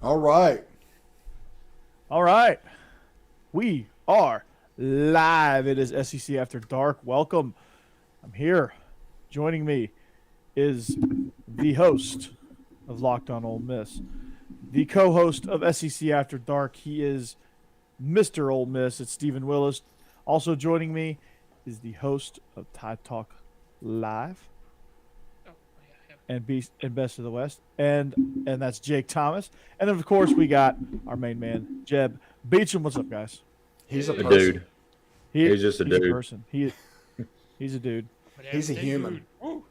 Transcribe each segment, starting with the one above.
All right. All right. We are live. It is SEC After Dark. Welcome. I'm here. Joining me is the host of Locked On Ole Miss, the co-host of SEC After Dark. He is Mr. Ole Miss. It's Stephen Willis. Also joining me is the host of Tide Talk Live and Best of the West, and that's Jake Thomas. And then, of course, we got our main man, Jeb Beecham. What's up, guys? He's a person. dude. He's just a dude. A person. He's a dude. He's a human. Go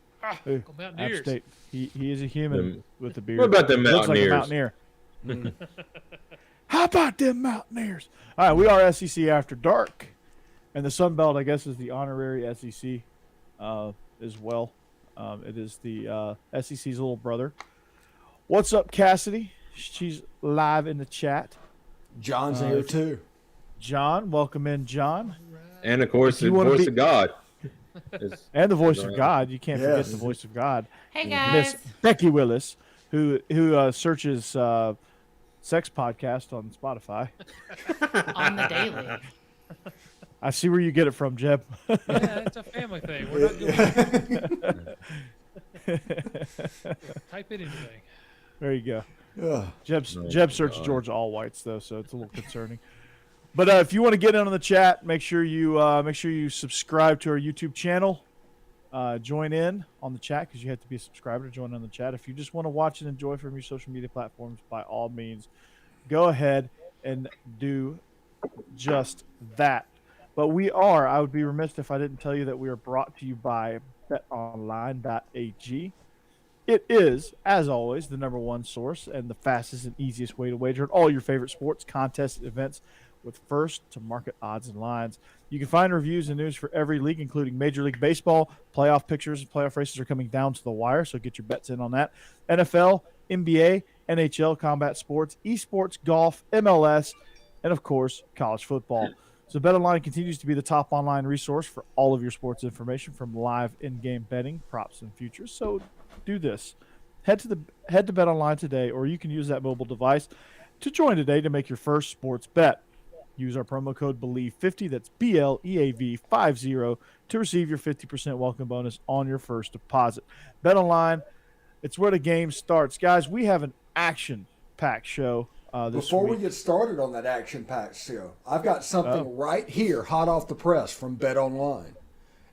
Mountaineers. He is a human with a beard. What about them Looks like a Mountaineers? mountaineer. How about them Mountaineers? All right, we are SEC After Dark, and the Sun Belt, I guess, is the honorary SEC as well. It is the SEC's little brother. What's up, Cassidy? She's live in the chat. John's here too. John, welcome in, John. And of course, the voice of God. And the voice of God. You can't forget the voice of God. Hey, guys. Miss Becky Willis, who searches sex podcast on Spotify. On the daily. I see where you get it from, Jeb. Yeah, it's a family thing. We're not doing type in anything. There you go. Yeah. Jeb searched Georgia All Whites though, so it's a little concerning. But if you want to get in on the chat, make sure you subscribe to our YouTube channel. Join in on the chat because you have to be a subscriber to join on the chat. If you just want to watch and enjoy from your social media platforms, by all means, go ahead and do just that. But I would be remiss if I didn't tell you that we are brought to you by betonline.ag. It is, as always, the number one source and the fastest and easiest way to wager on all your favorite sports, contests, and events with first-to-market odds and lines. You can find reviews and news for every league, including Major League Baseball. Playoff pictures and playoff races are coming down to the wire, so get your bets in on that. NFL, NBA, NHL, combat sports, esports, golf, MLS, and, of course, college football. So BetOnline continues to be the top online resource for all of your sports information, from live in-game betting, props, and futures. So do this. Head to BetOnline today, or you can use that mobile device to join today to make your first sports bet. Use our promo code Bleav50, that's BLEAV50, to receive your 50% welcome bonus on your first deposit. BetOnline, it's where the game starts. Guys, we have an action-packed show. Before we get started on that action-packed show, I've got something right here, hot off the press from BetOnline,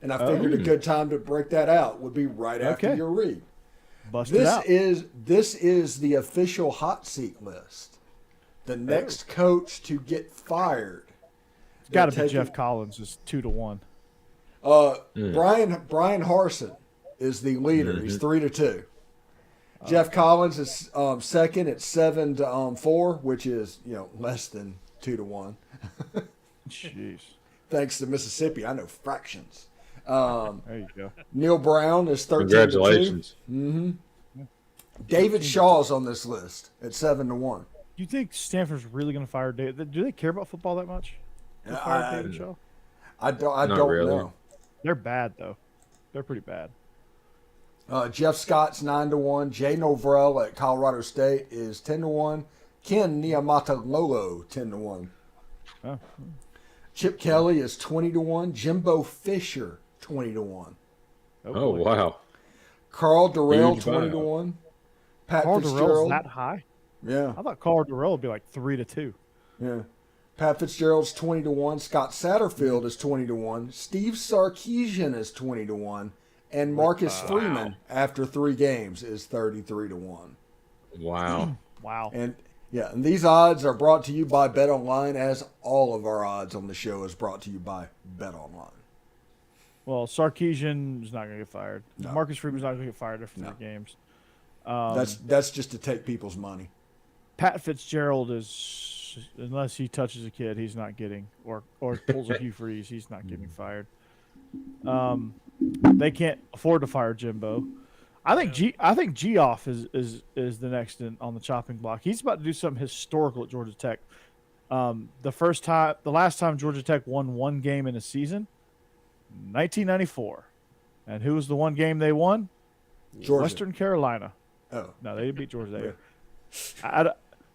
and I figured a good time to break that out would be right after your read. Bust it out. This is the official hot seat list. The next coach to get fired. It's got to be Jeff Collins. Is 2-1. Brian Harsin is the leader. Mm-hmm. He's 3-2. Jeff Collins is second at 7-4, which is less than 2-1. Jeez. Thanks to Mississippi, I know fractions. There you go. Neil Brown is 13-2. Congratulations. Mm-hmm. David Shaw's on this list at 7-1. Do you think Stanford's really going to fire David? Do they care about football that much? David Shaw? I don't know. They're bad though. They're pretty bad. Jeff Scott's 9-1. Jay Novrell at Colorado State is 10-1. Ken Niumatalolo 10-1. Oh. Chip Kelly is 20-1. Jimbo Fisher 20-1. Oh wow. Carl Durrell 20-1. Pat Carl Fitzgerald. Durrell's that high? Yeah. I thought Carl Durrell would be like 3-2. Yeah. Pat Fitzgerald's 20-1. Scott Satterfield is 20-1. Steve Sarkisian is 20-1. And Marcus Freeman, after 3 games, is 33-1. Wow. Wow. And these odds are brought to you by BetOnline, as all of our odds on the show is brought to you by BetOnline. Well, Sarkisian is not going to get fired. No. Marcus Freeman's not going to get fired after 3 games. That's just to take people's money. Pat Fitzgerald is, unless he touches a kid, he's not getting, or pulls a Hugh Freeze, he's not getting fired. They can't afford to fire Jimbo. I think Geoff is the next on the chopping block. He's about to do something historical at Georgia Tech. The last time Georgia Tech won 1 game in a season, 1994, and who was the 1 game they won? Georgia. Western Carolina. Oh no, they didn't beat Georgia that year.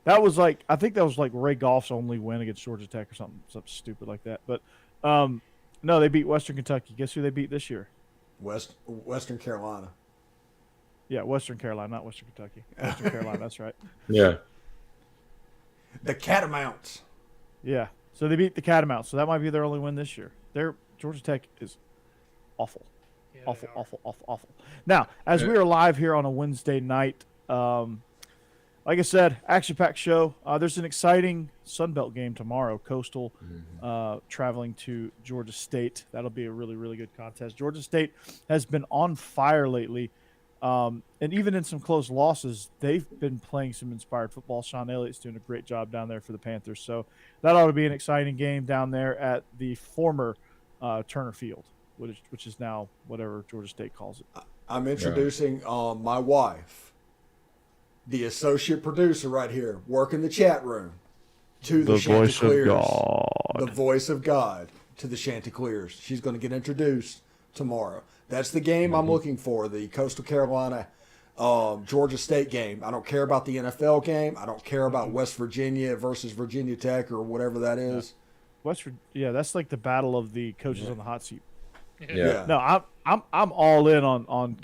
That was like, I think that was like Ray Goff's only win against Georgia Tech or something stupid like that. But no, they beat Western Kentucky. Guess who they beat this year? Western Carolina. Yeah, Western Carolina, not Western Kentucky. Western Carolina, that's right. Yeah. The Catamounts. Yeah, so they beat the Catamounts. So that might be their only win this year. Georgia Tech is awful. Yeah, Awful. Now, as we are live here on a Wednesday night, like I said, action-packed show. There's an exciting Sun Belt game tomorrow. Coastal traveling to Georgia State. That'll be a really, really good contest. Georgia State has been on fire lately. And even in some close losses, they've been playing some inspired football. Sean Elliott's doing a great job down there for the Panthers. So that ought to be an exciting game down there at the former Turner Field, which is now whatever Georgia State calls it. I'm introducing my wife, the associate producer right here, working the chat room, to the Chanticleers. The voice of God to the Chanticleers. She's going to get introduced tomorrow. That's the game I'm looking for, the Coastal Carolina Georgia State game. I don't care about the NFL game. I don't care about West Virginia versus Virginia Tech or whatever that is. That's like the battle of the coaches on the hot seat. Yeah. No, I'm all in on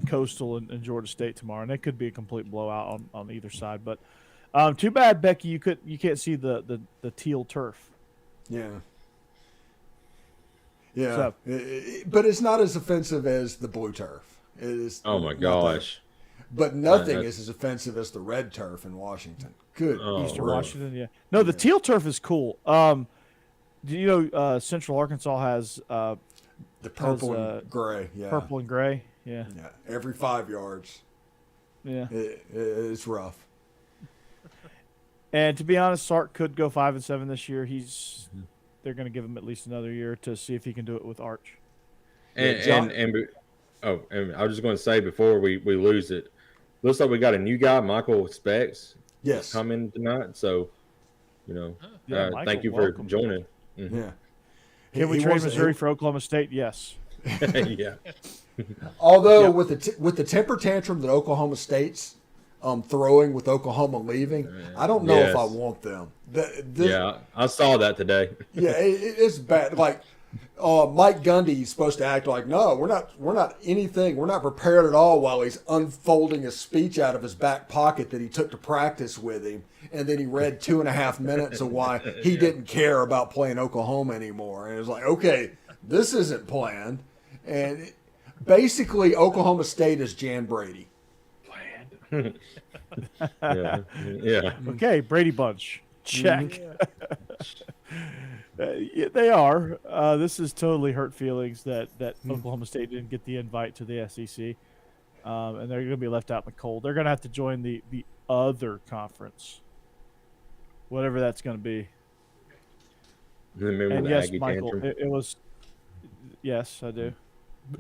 Coastal and Georgia State tomorrow, and it could be a complete blowout on either side. But too bad, Becky, you can't see the teal turf. Yeah. Yeah, but it's not as offensive as the blue turf. It is. Oh my gosh! But nothing is as offensive as the red turf in Washington. Good. Eastern Washington, yeah. No, the teal turf is cool. Do you know Central Arkansas has the purple and gray? Yeah. Purple and gray. Yeah. Yeah. Every 5 yards. Yeah. It's rough. And to be honest, Sark could go 5-7 this year. They're going to give him at least another year to see if he can do it with Arch. And I was just going to say before we lose it, looks like we got a new guy, Michael Specs. Yes, coming tonight. So, Michael, thank you for joining. Mm-hmm. Yeah. Can we trade Missouri for Oklahoma State? Yes. Yeah. Although with the temper tantrum that Oklahoma State's throwing with Oklahoma leaving, I don't know if I want them. Yeah, I saw that today. Yeah, it's bad. Like Mike Gundy's supposed to act like, no, we're not anything. We're not prepared at all, while he's unfolding a speech out of his back pocket that he took to practice with him, and then he read 2.5 minutes of why he didn't care about playing Oklahoma anymore. And it was like, okay, this isn't planned. And basically, Oklahoma State is Jan Brady. Yeah. Okay, Brady Bunch. Check. Yeah, they are. This is totally hurt feelings that Oklahoma State didn't get the invite to the SEC, and they're going to be left out in the cold. They're going to have to join the other conference, whatever that's going to be. Remember and the yes, Aggie Michael, tantrum? it was. Yes, I do.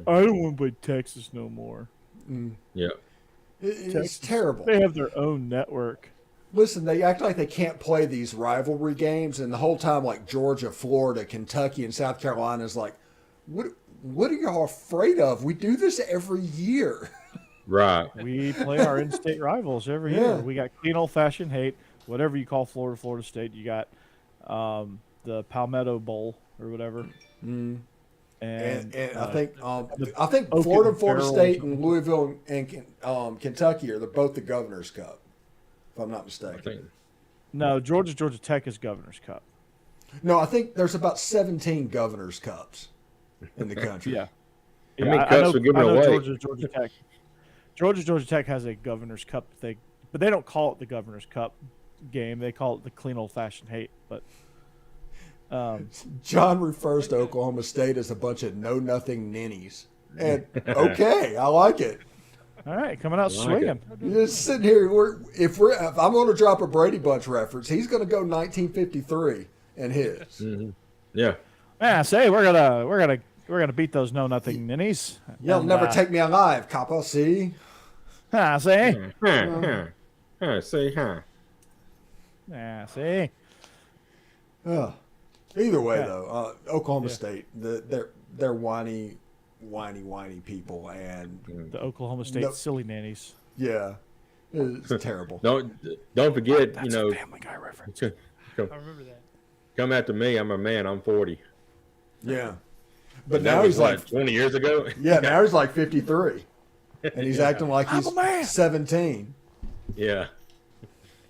I don't want to play Texas no more. Yeah. It's terrible. They have their own network. Listen, they act like they can't play these rivalry games, and the whole time, like Georgia, Florida, Kentucky, and South Carolina is like, what are y'all afraid of? We do this every year. Right. We play our in-state rivals every year. We got clean old-fashioned hate, whatever you call Florida State. You got the Palmetto Bowl or whatever. And I think Oak Florida, and Florida Farrell State, and Louisville and Kentucky are both the Governor's Cup, if I'm not mistaken. No, Georgia Tech is Governor's Cup. No, I think there's about 17 Governor's Cups in the country. Yeah. How many cups are given away? Georgia Tech. Georgia Tech has a Governor's Cup thing, but they don't call it the Governor's Cup game. They call it the clean old-fashioned hate. But John refers to Oklahoma State as a bunch of know-nothing ninnies. And, okay, I like it. All right, coming out swinging. You're just sitting here. If I'm going to drop a Brady Bunch reference, he's going to go 1953 in his. Mm-hmm. Yeah. Yeah, say we're gonna beat those know nothing ninnies. You'll never take me alive, Capo. See? Say. Say hi. Yeah, see. Either way, though, Oklahoma State, they're whiny people, and the Oklahoma State silly nannies. Yeah, It's terrible. Don't forget, That's a Family Guy reference. I remember that. Come after me. I'm a man. I'm 40. Yeah. But That now was he's like 20 years ago. Yeah, now he's like 53. And he's acting like I'm he's a man. 17. Yeah.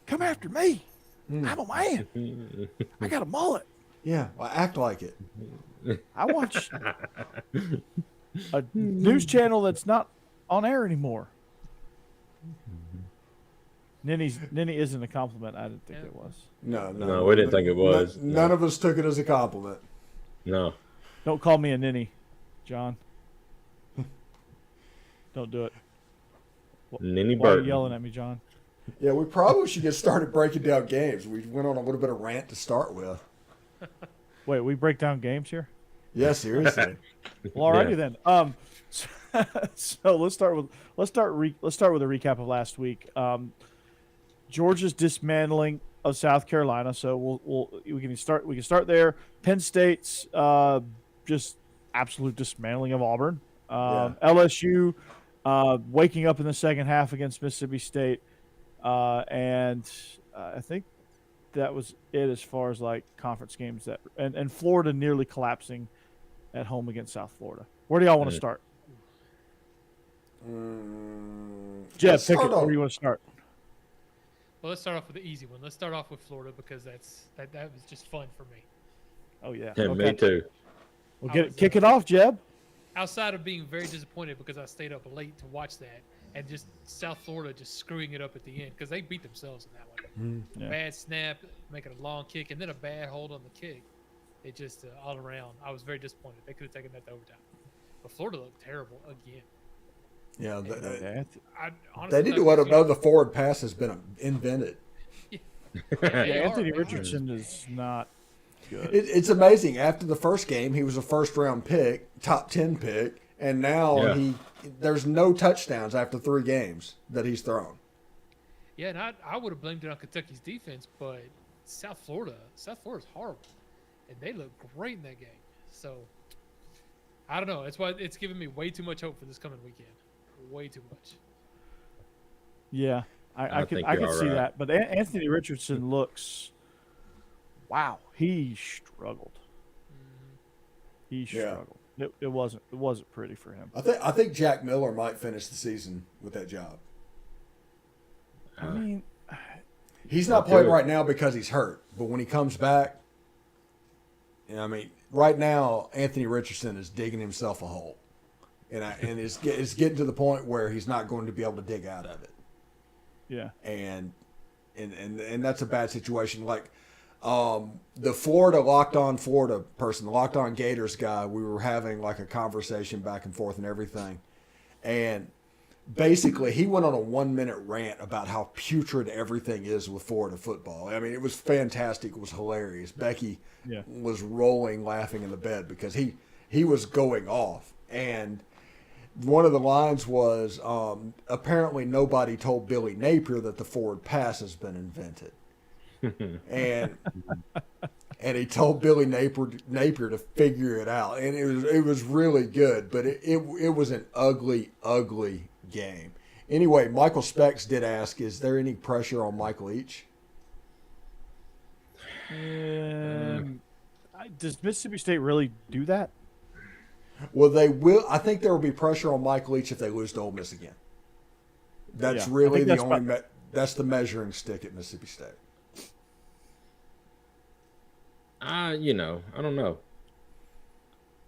Come after me. I'm a man. I got a mullet. Yeah, well, act like it. I watch a news channel that's not on air anymore. Ninny isn't a compliment. I didn't think it was. No, we didn't think it was. None of us took it as a compliment. No. Don't call me a ninny, John. Don't do it. Ninny Why are you Burton. yelling at me, John? Yeah, we probably should get started breaking down games. We went on a little bit of rant to start with. Wait, we break down games here? Yeah, seriously. Well, alrighty then. So let's start with a recap of last week. Georgia's dismantling of South Carolina. So we can start there. Penn State's just absolute dismantling of Auburn. LSU waking up in the second half against Mississippi State, and I think that was it as far as like conference games and Florida nearly collapsing at home against South Florida. Where do y'all want to start? Jeb, pick it. Where do you want to start? Well, let's start off with the easy one. Let's start off with Florida because that was just fun for me. Oh yeah, Yeah, okay. me too. Well, kick it off, Jeb. Outside of being very disappointed because I stayed up late to watch that, and just South Florida just screwing it up at the end because they beat themselves in that one. Yeah. Bad snap, making a long kick, and then a bad hold on the kick. It just all around. I was very disappointed. They could have taken that to overtime, but Florida looked terrible again. Yeah, I honestly they need to let them know the forward pass has been invented. Anthony Richardson is not good. It's amazing. After the first game, he was a first-round pick, top 10 pick, and now there's no touchdowns after 3 games that he's thrown. Yeah, and I would have blamed it on Kentucky's defense, but South Florida's horrible, and they look great in that game. So I don't know. That's why it's giving me way too much hope for this coming weekend. Way too much. Yeah, I could see that. But Anthony Richardson looks. Wow, he struggled. He struggled. It wasn't pretty for him. I think Jack Miller might finish the season with that job. I mean, he's not playing right now because he's hurt. But when he comes back, I mean, right now Anthony Richardson is digging himself a hole, and it's getting to the point where he's not going to be able to dig out of it. Yeah, and that's a bad situation. Like the Locked On Gators guy, we were having like a conversation back and forth and everything, and basically he went on a 1-minute rant about how putrid everything is with Florida football. I mean, it was fantastic. It was hilarious. Becky was rolling laughing in the bed because he was going off. And one of the lines was, apparently nobody told Billy Napier that the forward pass has been invented. and he told Billy Napier to figure it out. And it was really good, but it was an ugly, ugly game. Anyway, Michael Specs did ask, is there any pressure on Mike Leach? Does Mississippi State really do that? Well, they will. I think there will be pressure on Mike Leach if they lose to Ole Miss again. That's really the only. That's the measuring stick at Mississippi State. I don't know.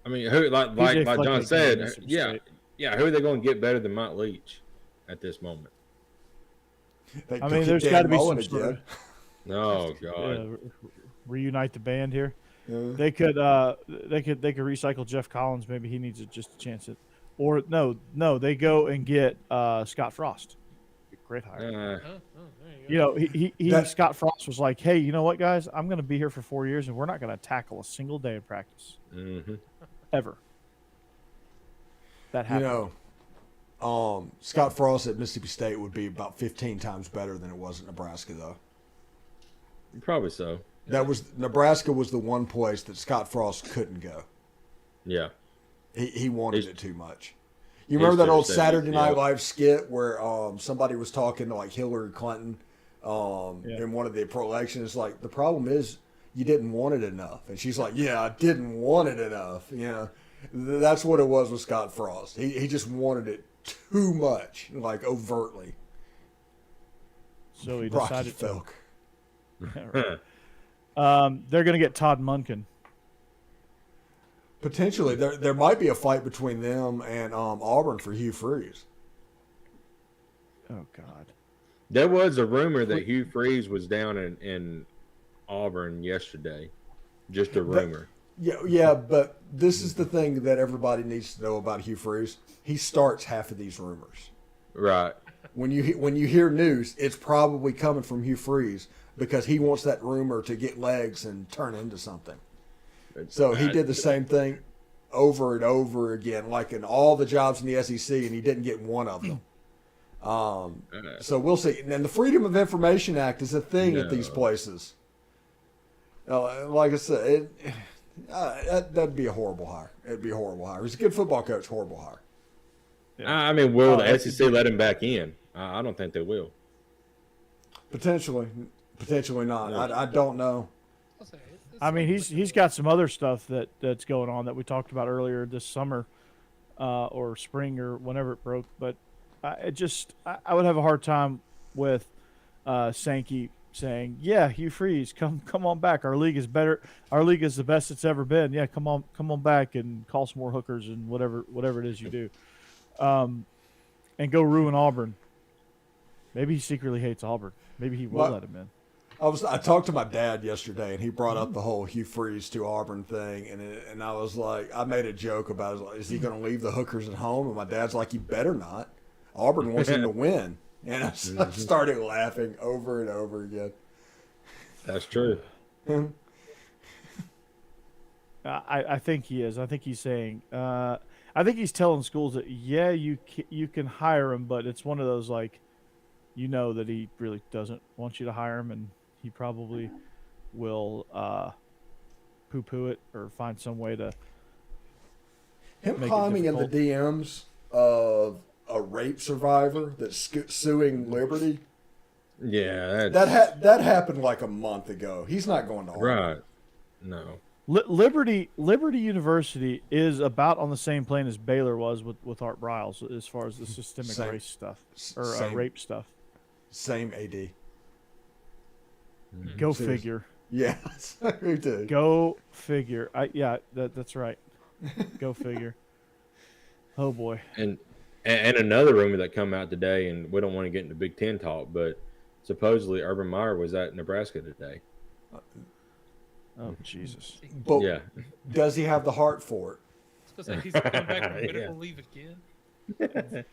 I mean, who like John said, who are they going to get better than Mike Leach at this moment? I mean, there's got to be some sort of. Oh God! Reunite the band here. Yeah. They could recycle Jeff Collins. Maybe he needs just a chance at, or no, they go and get Scott Frost. Great hire. Scott Frost was like, hey, you know what, guys? I'm going to be here for 4 years, and we're not going to tackle a single day of practice ever. That happened. Scott Frost at Mississippi State would be about 15 times better than it was at Nebraska, though. Probably so. Nebraska was the one place that Scott Frost couldn't go. Yeah. He wanted it too much. You remember that old History Saturday studies, Night yeah. Live skit where somebody was talking to like Hillary Clinton Yeah. in one of the elections? Like, the problem is you didn't want it enough. And she's like, yeah, I didn't want it enough. You know, that's what it was with Scott Frost. He just wanted it too much, like overtly. So he Rocky decided to. Felk. They're going to get Todd Monken. Potentially, there might be a fight between them and Auburn for Hugh Freeze. Oh God. There was a rumor that Hugh Freeze was down in Auburn yesterday. Just a rumor. Yeah, but this is the thing that everybody needs to know about Hugh Freeze. He starts half of these rumors. Right. When you hear news, it's probably coming from Hugh Freeze because he wants that rumor to get legs and turn into something. So he did the same thing over and over again, like in all the jobs in the SEC, and he didn't get one of them. So we'll see. And the Freedom of Information Act is a thing at these places. Like I said, that'd be a horrible hire. It'd be a horrible hire. He's a good football coach, horrible hire. I mean, will the SEC let him back in? I don't think they will. Potentially not. I don't know. I'll say it's I mean, he's got some other stuff that's going on that we talked about earlier this summer, or spring or whenever it broke. But I would have a hard time with Sankey saying, "Yeah, Hugh Freeze, come on back. Our league is better. Our league is the best it's ever been. Yeah, come on back and call some more hookers and whatever it is you do, and go ruin Auburn." Maybe he secretly hates Auburn. Maybe he will let him in. I talked to my dad yesterday, and he brought up the whole Hugh Freeze to Auburn thing, and I was like, I made a joke about it. Like, is he going to leave the hookers at home? And my dad's like, you better not. Auburn wants him to win. And I started laughing over and over again. That's true. I think he is. I think he's saying. I think he's telling schools that you can hire him, but it's one of those like, you know that he really doesn't want you to hire him, and he probably will poo-poo it or find some way to. Him make it climbing in the difficult. DMs of a rape survivor that's suing Liberty. Yeah, That happened like a month ago. He's not going to Auburn. right. No. Liberty University is about on the same plane as Baylor was with Art Briles as far as the systemic Same. race stuff or Same. rape stuff. Same AD. Go Seriously. figure. Yeah, me too. Go figure. That's right. Go figure. Oh boy. And another rumor that come out today, and we don't want to get into Big Ten talk, but supposedly Urban Meyer was at Nebraska today. Oh Jesus. But Yeah. does he have the heart for it? It's because he's come back on medical leave again.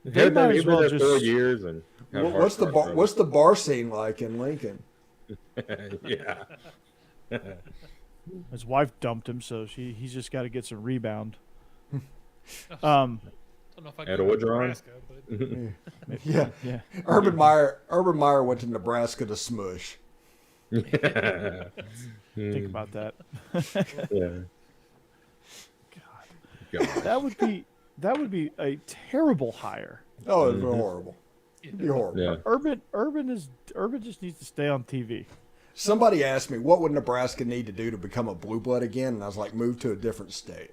They might as He's been well there just- 4 years, and have What's the heart bar, trouble. what's the bar scene like in Lincoln? Yeah. His wife dumped him, so he's just got to get some rebound. I don't know if I At go to Orgeron? Nebraska, but Yeah. Urban Meyer went to Nebraska to smush. Think about that. Yeah. God. That would be a terrible hire. Oh, it'd be horrible. It'd be horrible. Yeah. Urban just needs to stay on TV. Somebody asked me, what would Nebraska need to do to become a blue blood again? And I was like, move to a different state.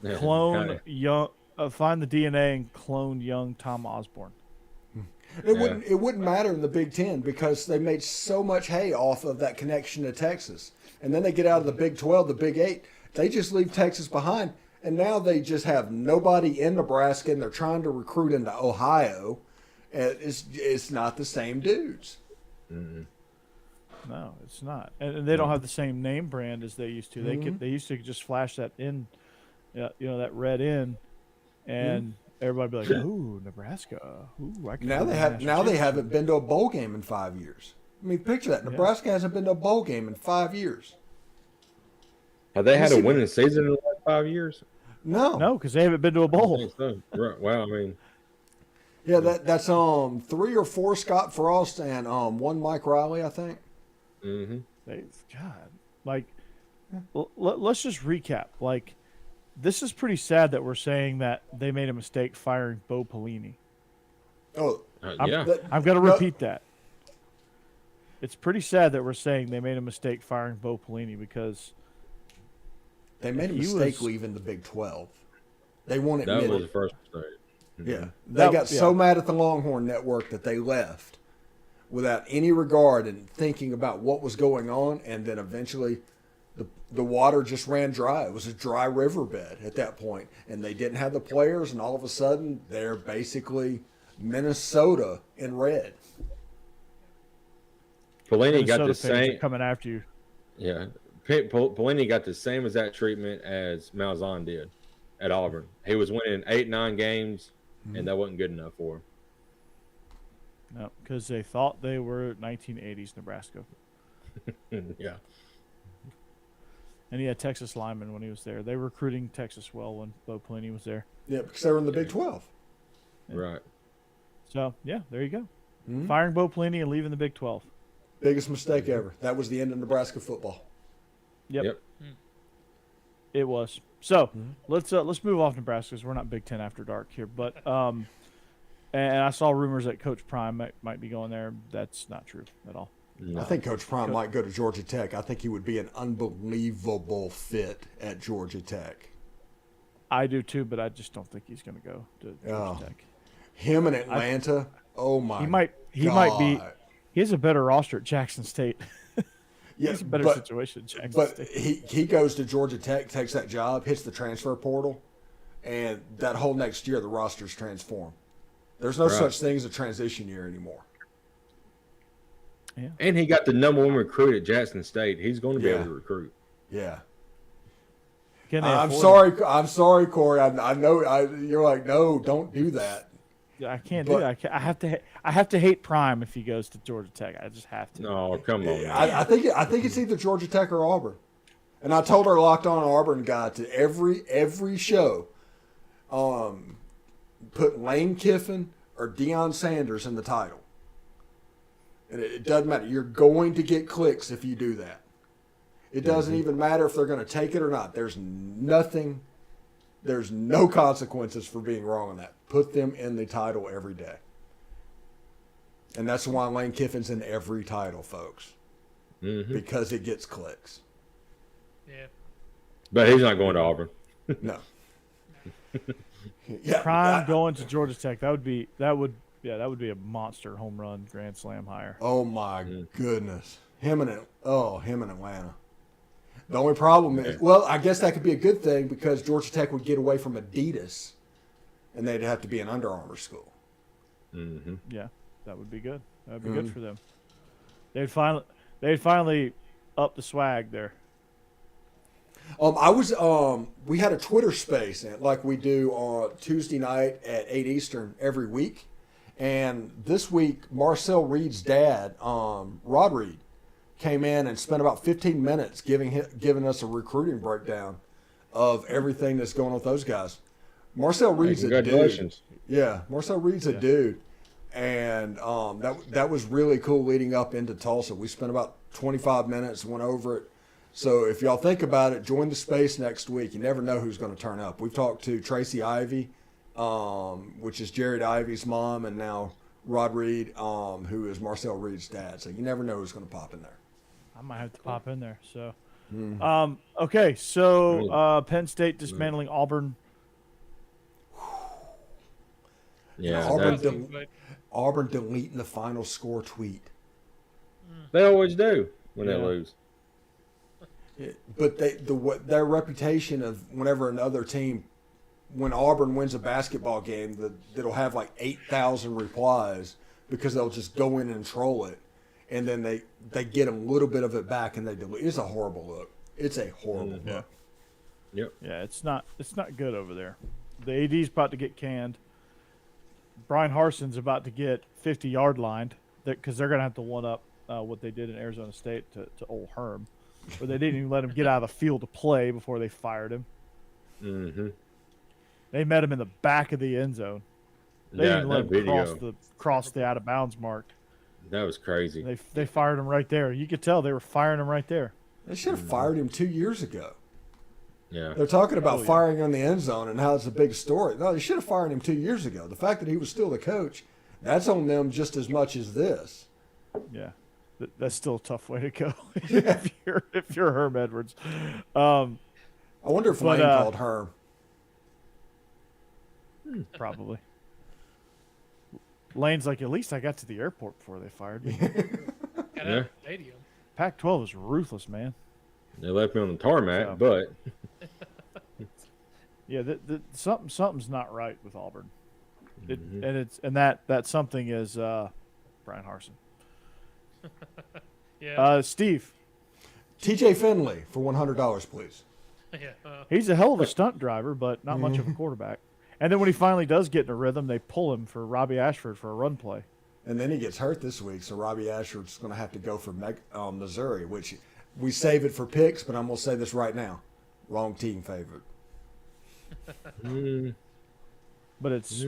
Clone young, find the DNA and clone young Tom Osborne. It wouldn't matter in the Big Ten because they made so much hay off of that connection to Texas. And then they get out of the Big 12, the Big 8. They just leave Texas behind. And now they just have nobody in Nebraska, and they're trying to recruit into Ohio. And it's not the same dudes. Mm-hmm. No, it's not, and they don't have the same name brand as they used to. They used to just flash that in, that red in, and everybody be like, "Ooh, Nebraska! Ooh, I can." Now they haven't been to a bowl game in 5 years. I mean, picture that. Nebraska hasn't been to a bowl game in 5 years. Have they had a winning season in the last 5 years? No, because they haven't been to a I bowl. think so. Right. Well, I mean, Yeah, that's 3 or 4 Scott Frost and 1 Mike Riley, I think. mm-hmm. God, like let's just recap. Like, this is pretty sad that we're saying that they made a mistake firing Bo Pelini. Oh, yeah. I'm going to repeat that. It's pretty sad that we're saying they made a mistake firing Bo Pelini because they made a mistake leaving the Big 12. They won't admit That was it. the first mistake. Yeah. They got so mad at the Longhorn Network that they left without any regard and thinking about what was going on, and then eventually the water just ran dry. It was a dry riverbed at that point, and they didn't have the players, and all of a sudden they're basically Minnesota in red. Pelini got the same coming after you. Yeah, Pelini got the same exact treatment as Malzahn did at Auburn. He was winning 8-9 games, and that wasn't good enough for him. No, because they thought they were 1980s Nebraska. Yeah. And he had Texas linemen when he was there. They were recruiting Texas well when Bo Pelini was there. Yeah, because they were in the Big 12. Right. So, yeah, there you go. Firing Bo Pelini and leaving the Big 12. Biggest mistake ever. That was the end of Nebraska football. Yep. It was. So let's move off Nebraska because we're not Big Ten after dark here. But and I saw rumors that Coach Prime might be going there. That's not true at all. No. I think Coach Prime might go to Georgia Tech. I think he would be an unbelievable fit at Georgia Tech. I do too, but I just don't think he's going to go to Georgia Tech. Him in Atlanta. He might be. He has a better roster at Jackson State. Yeah, He's a better situation at Jackson State. He goes to Georgia Tech, takes that job, hits the transfer portal, and that whole next year the roster's transformed. There's no such thing as a transition year anymore. Yeah. And he got the number 1 recruit at Jackson State. He's going to be able to recruit. Yeah. I'm sorry, Corey. I know you're like, no, don't do that. I can't do that. I have to hate Prime if he goes to Georgia Tech. I just have to. No, come on. I think it's either Georgia Tech or Auburn. And I told our Locked On Auburn guy to every show, put Lane Kiffin or Deion Sanders in the title. And it doesn't matter. You're going to get clicks if you do that. It doesn't even matter if they're going to take it or not. There's no consequences for being wrong on that. Put them in the title every day. And that's why Lane Kiffin's in every title, folks. Because it gets clicks. Yeah. But he's not going to Auburn. No. Prime going to Georgia Tech. That would be a monster home run grand slam hire. Oh my goodness. Him in Atlanta. The only problem is, well, I guess that could be a good thing because Georgia Tech would get away from Adidas, and they'd have to be an Under Armour school. Yeah, that would be good. That would be good for them. They'd finally up the swag there. We had a Twitter space like we do on Tuesday night at 8 Eastern every week, and this week Marcel Reed's dad, Rod Reed, came in and spent about 15 minutes giving us a recruiting breakdown of everything that's going on with those guys. Marcel Reed's a dude. Yeah, Marcel Reed's a dude. And that was really cool leading up into Tulsa. We spent about 25 minutes, went over it. So if y'all think about it, join the space next week. You never know who's going to turn up. We've talked to Tracy Ivy, which is Jared Ivy's mom, and now Rod Reed, who is Marcel Reed's dad. So you never know who's going to pop in there. I might have to pop in there. So, okay. So Penn State dismantling Auburn. Yeah, Auburn deleting the final score tweet. They always do when they lose. But their reputation of whenever another team, when Auburn wins a basketball game, that'll have like 8,000 replies because they'll just go in and troll it. And then they get a little bit of it back and they delete. It's a horrible look. It's a horrible look. Yep. Yeah, it's not good over there. The AD's about to get canned. Brian Harson's about to get 50-yard lined because they're going to have to one-up what they did in Arizona State to Ole Herm, where they didn't even let him get out of the field to play before they fired him. They met him in the back of the end zone. They didn't let him cross the out-of-bounds mark. That was crazy. They fired him right there. You could tell they were firing him right there. They should have fired him 2 years ago. Yeah. They're talking about firing on the end zone and how it's a big story. No, they should have fired him 2 years ago. The fact that he was still the coach, that's on them just as much as this. Yeah. That's still a tough way to go if you're Herm Edwards. I wonder if Lane called Herm. Probably. Lane's like, at least I got to the airport before they fired me. Got out of the stadium. Pac-12 is ruthless, man. They left me on the tarmac, So. but Yeah, something's not right with Auburn, and that something is Brian Harsin. Yeah. Steve, TJ Finley for $100, please. Yeah. he's a hell of a stunt driver, but not much of a quarterback. And then when he finally does get in a rhythm, they pull him for Robbie Ashford for a run play. And then he gets hurt this week, so Robbie Ashford's going to have to go for Missouri, which we save it for picks, but I'm going to say this right now. Wrong team favorite. But it's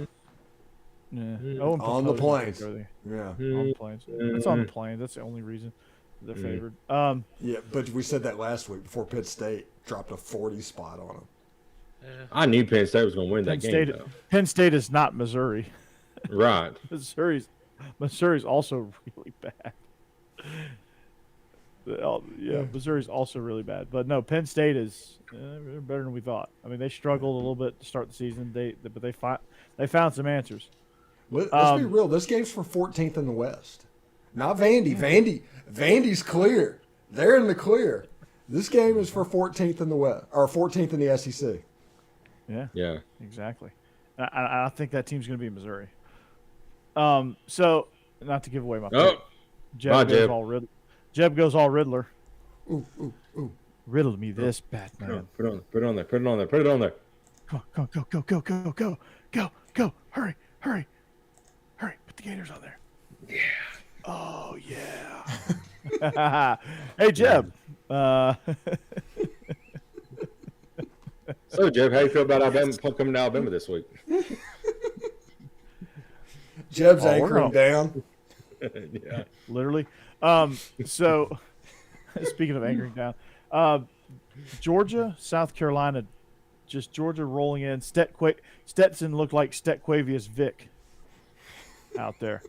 On the Plains. Yeah. On the Plains. It's on the Plains. That's the only reason they're favored. Yeah, but we said that last week before Pitt State dropped a 40 spot on them. Yeah. I knew Penn State was going to win that game, though. Penn State is not Missouri. Right. Missouri's also really bad. Missouri's also really bad. But no, Penn State is they're better than we thought. I mean, they struggled a little bit to start the season. But they found some answers. Let's be real. This game's for 14th in the West. Not Vandy. Vandy's clear. They're in the clear. This game is for 14th in the West, or 14th in the SEC. Yeah, exactly. I think that team's going to be Missouri. So not to give away my pick. Jeb goes all Riddler. Ooh. Riddle me this, Batman. Put it on there. Come on, go. Hurry. Put the Gators on there. Yeah. Oh, yeah. Hey, Jeb. So, Jeb, how you feel about Alabama coming to Alabama this week? Jeb's anchoring down. Yeah. Literally. So, speaking of anchoring down, Georgia, South Carolina, just Georgia rolling in. Stetson looked like Stetquavius Vic out there.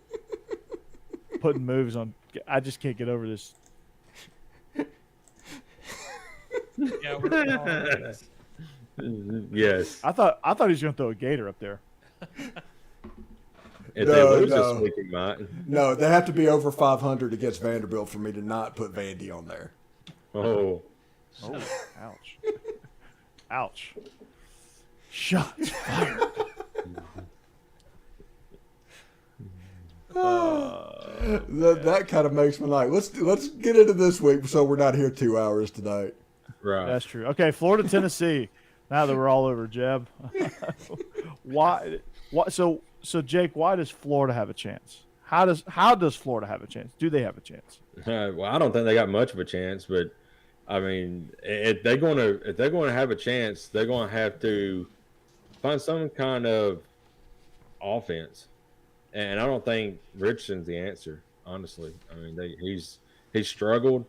Putting moves on. I just can't get over this. Yeah, we're all Yes. I thought he was going to throw a gator up there. If they lose this week, he might. No, they have to be over 500 against Vanderbilt for me to not put Vandy on there. Oh. Ouch. Shots fired. That kind of makes me like, let's get into this week so we're not here 2 hours tonight. Right. That's true. Okay, Florida, Tennessee. Now that we're all over Jeb, why? So Jake, why does Florida have a chance? How does Florida have a chance? Do they have a chance? Well, I don't think they got much of a chance, but I mean, if they're going to have a chance, they're going to have to find some kind of offense, and I don't think Richardson's the answer. Honestly, I mean, he's struggled,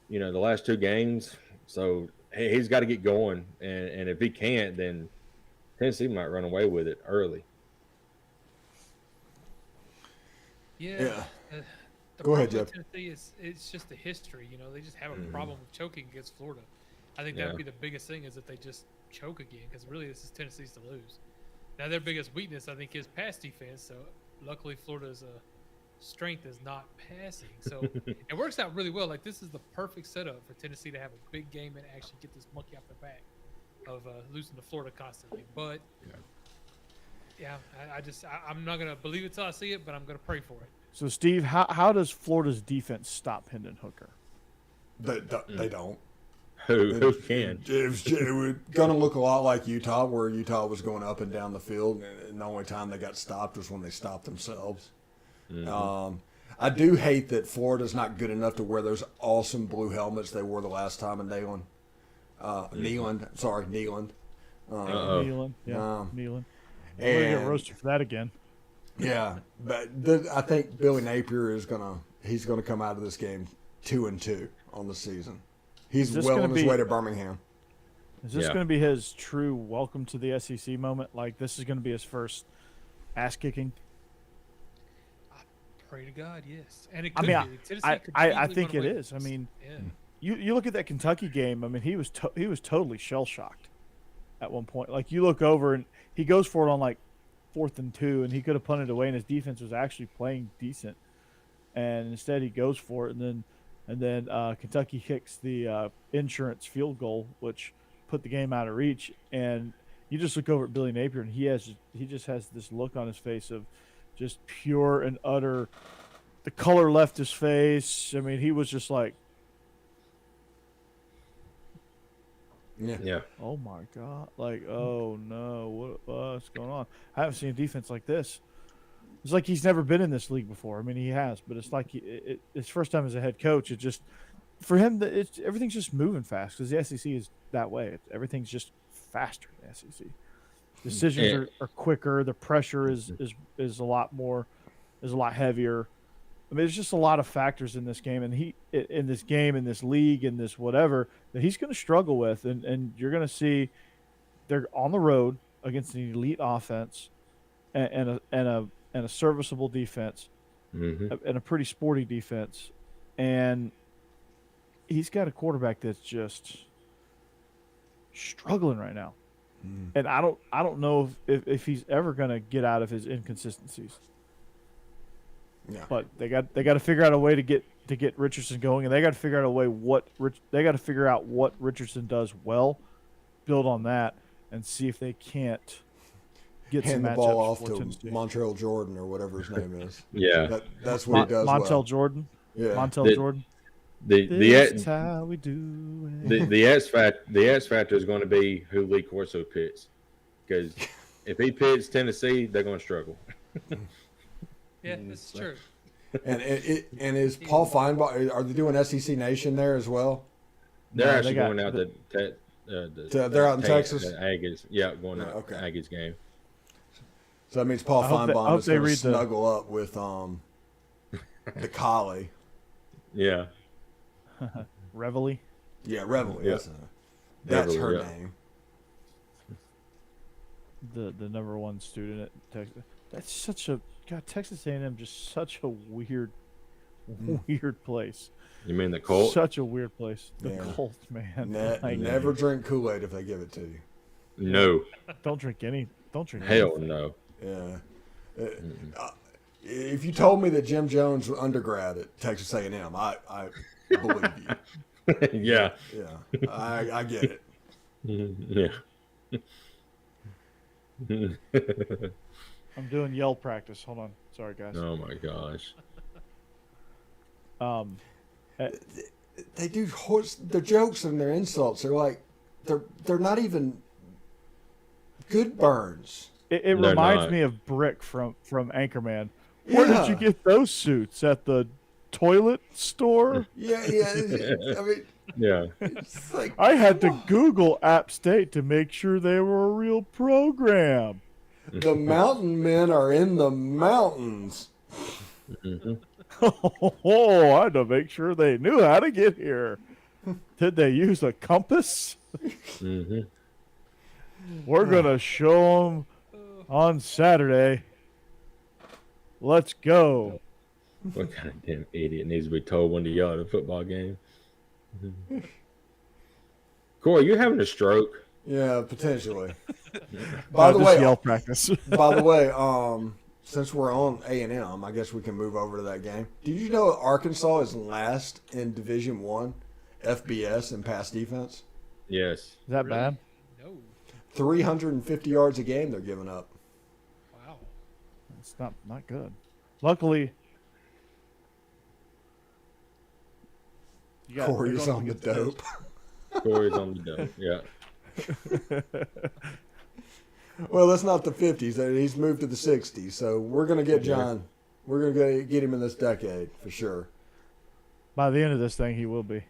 the last two games, so he's got to get going, and if he can't, then Tennessee might run away with it early. Yeah. Go ahead, Jeb. Tennessee it's just the history. They just have a problem with choking against Florida. I think that would be the biggest thing is that they just choke again because really this is Tennessee's to lose. Now their biggest weakness I think is pass defense. So luckily Florida's strength is not passing. So it works out really well. Like this is the perfect setup for Tennessee to have a big game and actually get this monkey off their back of losing to Florida constantly. But I'm not gonna believe it till I see it, but I'm gonna pray for it. So Steve, how does Florida's defense stop Hendon Hooker? They don't. Who can? It was going to look a lot like Utah, where Utah was going up and down the field, and the only time they got stopped was when they stopped themselves. Mm-hmm. I do hate that Florida's not good enough to wear those awesome blue helmets they wore the last time in Neyland. Neyland. Neyland. Yeah, Neyland. And we're going to get roasted for that again. Yeah, but I think Billy Napier he's gonna come out of this game 2-2 on the season. He's well on his way to Birmingham. Is this going to be his true welcome to the SEC moment? Like, this is going to be his first ass kicking? Pray to God, yes. And it could I be. mean, Tennessee I could think it win. is. I mean, Yeah. you look at that Kentucky game. I mean, he was totally shell shocked at one point. Like, you look over and he goes for it on like 4th and 2, and he could have punted away, and his defense was actually playing decent. And instead, he goes for it, and then Kentucky kicks the insurance field goal, which put the game out of reach. And you just look over at Billy Napier, and he just has this look on his face of just pure and utter. The color left his face. I mean, he was just like, Yeah. oh my God. Like, oh no, what's going on? I haven't seen a defense like this. It's like he's never been in this league before. I mean, he has, but it's like his first time as a head coach. It just, for him, everything's just moving fast because the SEC is that way. Everything's just faster in the SEC. Decisions are quicker. The pressure is a lot more, is a lot heavier. I mean, there's just a lot of factors in this game, and in this league, in this whatever, that he's going to struggle with, and you're going to see they're on the road against an elite offense and a serviceable defense, and a pretty sporty defense, and he's got a quarterback that's just struggling right now, and I don't know if he's ever going to get out of his inconsistencies. Yeah. But they got to figure out a way to get Richardson going, and they got to figure out a way what Richardson does well, build on that, and see if they can't get hand some the matchups ball off for to Tennessee. Montreal Jordan or whatever his name is. Yeah. That's what he does. Montel Jordan. Yeah. Montel Jordan. This is how we do it. The X factor is going to be who Lee Corso picks, because if he picks Tennessee, they're going to struggle. Yeah, that's true. And is Paul Feinbaum? Are they doing SEC Nation there as well? They're No, actually they got going out they're out in Texas? Aggies, yeah, going out Okay. Aggies game. So that means Paul I hope Feinbaum is they going to read the- snuggle up with the collie. Yeah, Reveille. Yeah, Reveille. Yeah. That's Reveille, her yeah. name. The number one student at Texas. That's such a Texas A&M, just such a weird place. you mean the Colts? Such a weird place. The Yeah. Colts, man. Never drink Kool-Aid if they give it to you. No, Don't drink any. hell anything. no. Yeah. If you told me that Jim Jones was undergrad at Texas A&M, I believe you. Yeah, Yeah, I get it. yeah. I'm doing yell practice. Hold on. Sorry, guys. Oh my gosh. They do their jokes and their insults. They're like they're not even good burns. It They're reminds not. me of Brick from Anchorman. Where did you Yeah. get those suits? At the toilet store? Yeah. I mean, Yeah. it's like I had to Google App State to make sure they were a real program. the mountain men are in the mountains. Oh, I had to make sure they knew how to get here. Did they use a compass? Mm-hmm. We're going to show them on Saturday. Let's go. What kind of damn idiot needs to be told when to yell at a football game? Corey, you having a stroke? Yeah, potentially. By the Just way, yell practice. since we're on A&M, I guess we can move over to that game. Did you know Arkansas is last in Division I FBS in pass defense? Yes. Is that Really? bad? No. 350 yards a game they're giving up. Wow. It's not good. Luckily, Corey's on the dope. Corey's on the dope. Yeah. Well, that's not the 50s. He's moved to the 60s. So we're going to get John. We're going to get him in this decade for sure. By the end of this thing, he will be.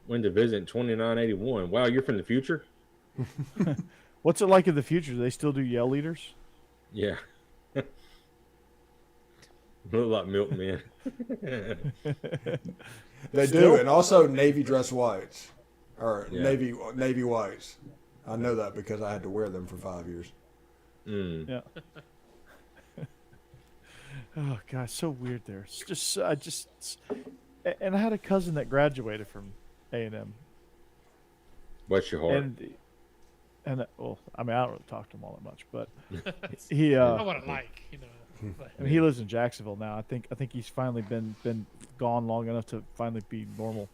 Win division 2981. Wow, you're from the future? What's it like in the future? Do they still do yell leaders? Yeah. Look like milkmen. They Still? do, and also navy dress whites, or Yeah. navy whites. I know that because I had to wear them for 5 years. Yeah. Oh God, so weird there. It's just, and I had a cousin that graduated from A&M, What's your heart? and well, I mean, I don't really talk to him all that much, but he, I know what I like, you know. But, I mean, he lives in Jacksonville now. I think he's finally been gone long enough to finally be normal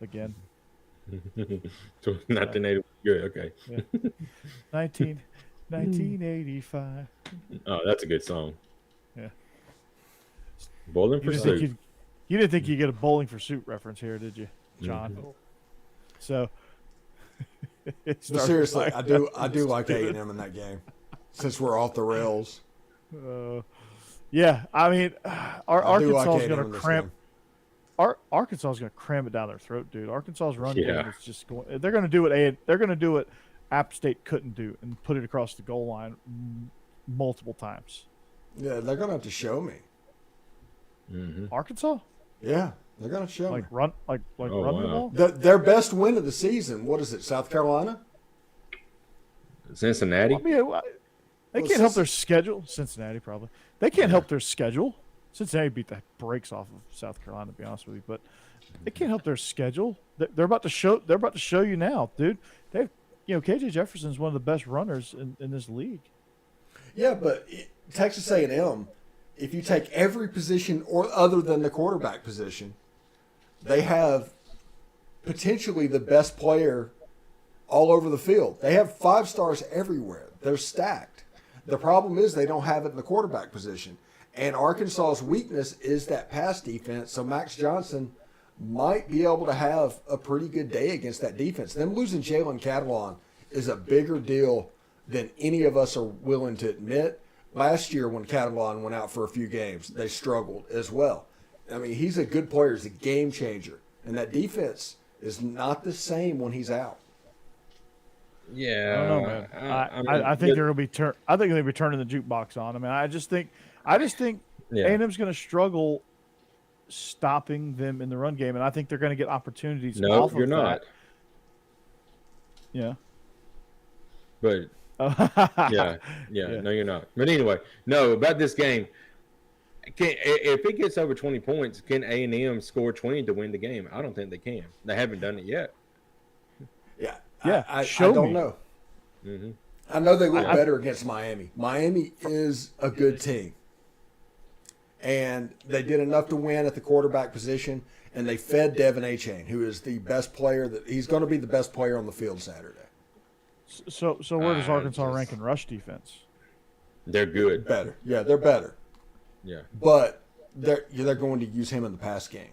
again. 1980. Good. Okay. Yeah. 1985. Oh, that's a good song. Yeah. Bowling You didn't, Pursuit. you didn't think you'd get a Bowling for Soup reference here, did you, John? So. But seriously, I do like A&M in that game, since we're off the rails. Yeah, I mean, I do like Arkansas is A&M going in to this cram. game. Arkansas is going to cram it down their throat, dude. Arkansas's run game Yeah. is just going. They're going to do what App State couldn't do and put it across the goal line multiple times. Yeah, they're gonna have to show me. Arkansas, Yeah, they're gonna show like me. run the wow. ball. Their best win of the season. What is it? South Carolina. Cincinnati. I mean, they Well, can't help their schedule. Cincinnati probably. They can't help their schedule. Cincinnati beat the brakes off of South Carolina, to be honest with you, but they can't help their schedule. They're about to show. They're about to show you now, dude. They, KJ Jefferson's one of the best runners in this league. Yeah, but Texas A&M, if you take every position or other than the quarterback position, they have potentially the best player all over the field. They have 5 stars everywhere. They're stacked. The problem is they don't have it in the quarterback position. And Arkansas's weakness is that pass defense. So Max Johnson might be able to have a pretty good day against that defense. Them losing Jalen Catalon is a bigger deal than any of us are willing to admit. Last year when Catalon went out for a few games, they struggled as well. I mean, he's a good player. He's a game changer. And that defense is not the same when he's out. Yeah. I don't know, man. I think they're going to be I think they'll be turning the jukebox on. I mean, I just think Yeah. A&M's going to struggle stopping them in the run game, and I think they're going to get opportunities. No, off of you're not. that. Yeah. But yeah, no, you're not. But anyway, no, about this game. If it gets over 20 points, can A&M score 20 to win the game? I don't think they can. They haven't done it yet. Yeah. Yeah, I show don't me. know. Mm-hmm. I know they look better against Miami. Miami is a good team. And they did enough to win at the quarterback position, and they fed Devin Achane, who is the best player. He's going to be the best player on the field Saturday. So where does Arkansas rank in rush defense? They're good. Better. Yeah, they're better. Yeah. But they're going to use him in the pass game.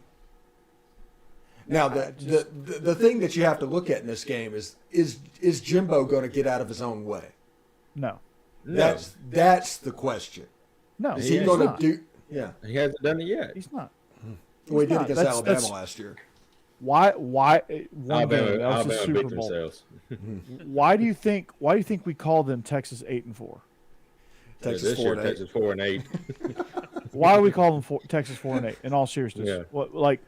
Now, the thing that you have to look at in this game is Jimbo going to get out of his own way? No. That's the question. No. Is he he's going to not. do? Yeah. He hasn't done it yet. He's not. Well, he did not. against That's- Alabama last year. Why? One game. That was the Alabama Super beat Bowl. themselves. Why do you think we call them Texas 8-4? Texas This year, 4-8. Texas 4-8. Why do we call them Texas 4-8? In all seriousness, Yeah. what like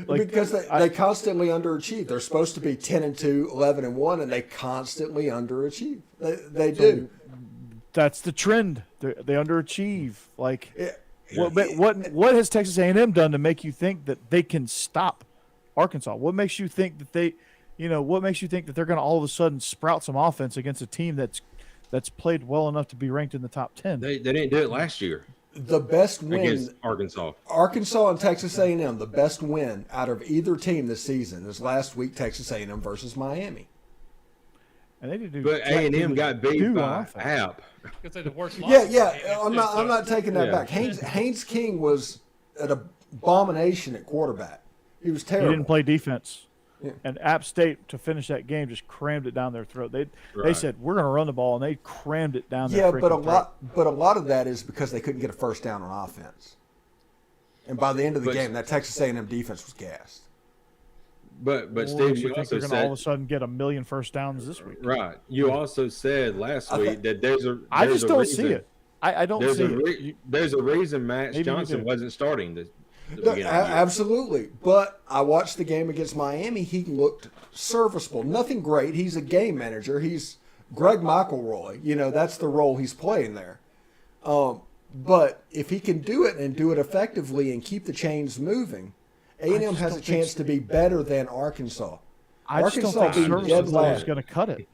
Because they constantly underachieve. They're supposed to be 10-2, 11-1, and they constantly underachieve. They do. that's the trend. They underachieve. Like Yeah. what has Texas A&M done to make you think that they can stop Arkansas? What makes you think that what makes you think that they're going to all of a sudden sprout some offense against a team that's played well enough to be ranked in the top 10? They didn't do it last year The best win, against Arkansas. Arkansas and Texas A&M, the best win out of either team this season is last week Texas A&M versus Miami. And they didn't do. But A&M got beat do by on offense. App. It's like the worst loss. Yeah. I'm not taking that Yeah. back. Haynes King was an abomination at quarterback. He was He terrible. didn't play defense. Yeah. And App State, to finish that game, just crammed it down their throat. They Right. said, we're going to run the ball, and they crammed it down their Yeah, freaking but a throat. lot of that is because they couldn't get a first down on offense. And by the end of the But- game, that Texas A&M defense was gassed. But Or Steve, do you think also they're going to all of a said sudden get a million first downs this week? right. You also said last I week think- that there's a I there's just a don't reason, see it. I don't there's see a it. there's a reason Max Maybe you Johnson do. wasn't starting this. the beginning of the year. Absolutely. But I watched the game against Miami. He looked serviceable. Nothing great. He's a game manager. He's Greg McElroy. You know, that's the role he's playing there. But if he can do it and do it effectively and keep the chains moving, A&M has a chance to be better than Arkansas. I just don't think serviceable is going to cut it.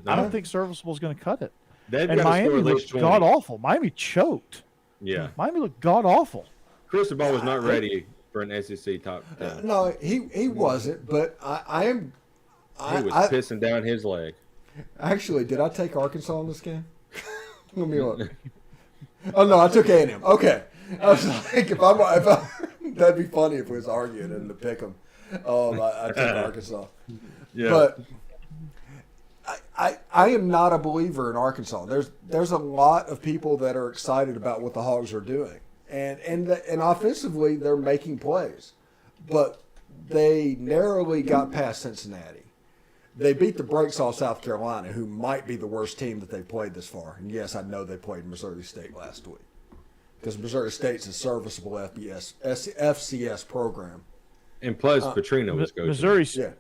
I don't think serviceable is going to cut it. And Miami looked god awful. Miami choked. Yeah. Miami looked god awful. Cristobal was not ready for an SEC top 10. No, he wasn't. But I was pissing down his leg. Actually, did I take Arkansas in this game? Let me look. Oh no, I took A&M. Okay, I was like, if I that'd be funny if we was arguing and to pick them. I took Arkansas. Yeah. But I am not a believer in Arkansas. There's a lot of people that are excited about what the Hogs are doing, and offensively they're making plays, but they narrowly got past Cincinnati. They beat the brakes off South Carolina, who might be the worst team that they played this far. And yes, I know they played Missouri State last week because Missouri State's a serviceable FCS program. And plus, Petrino was coaching.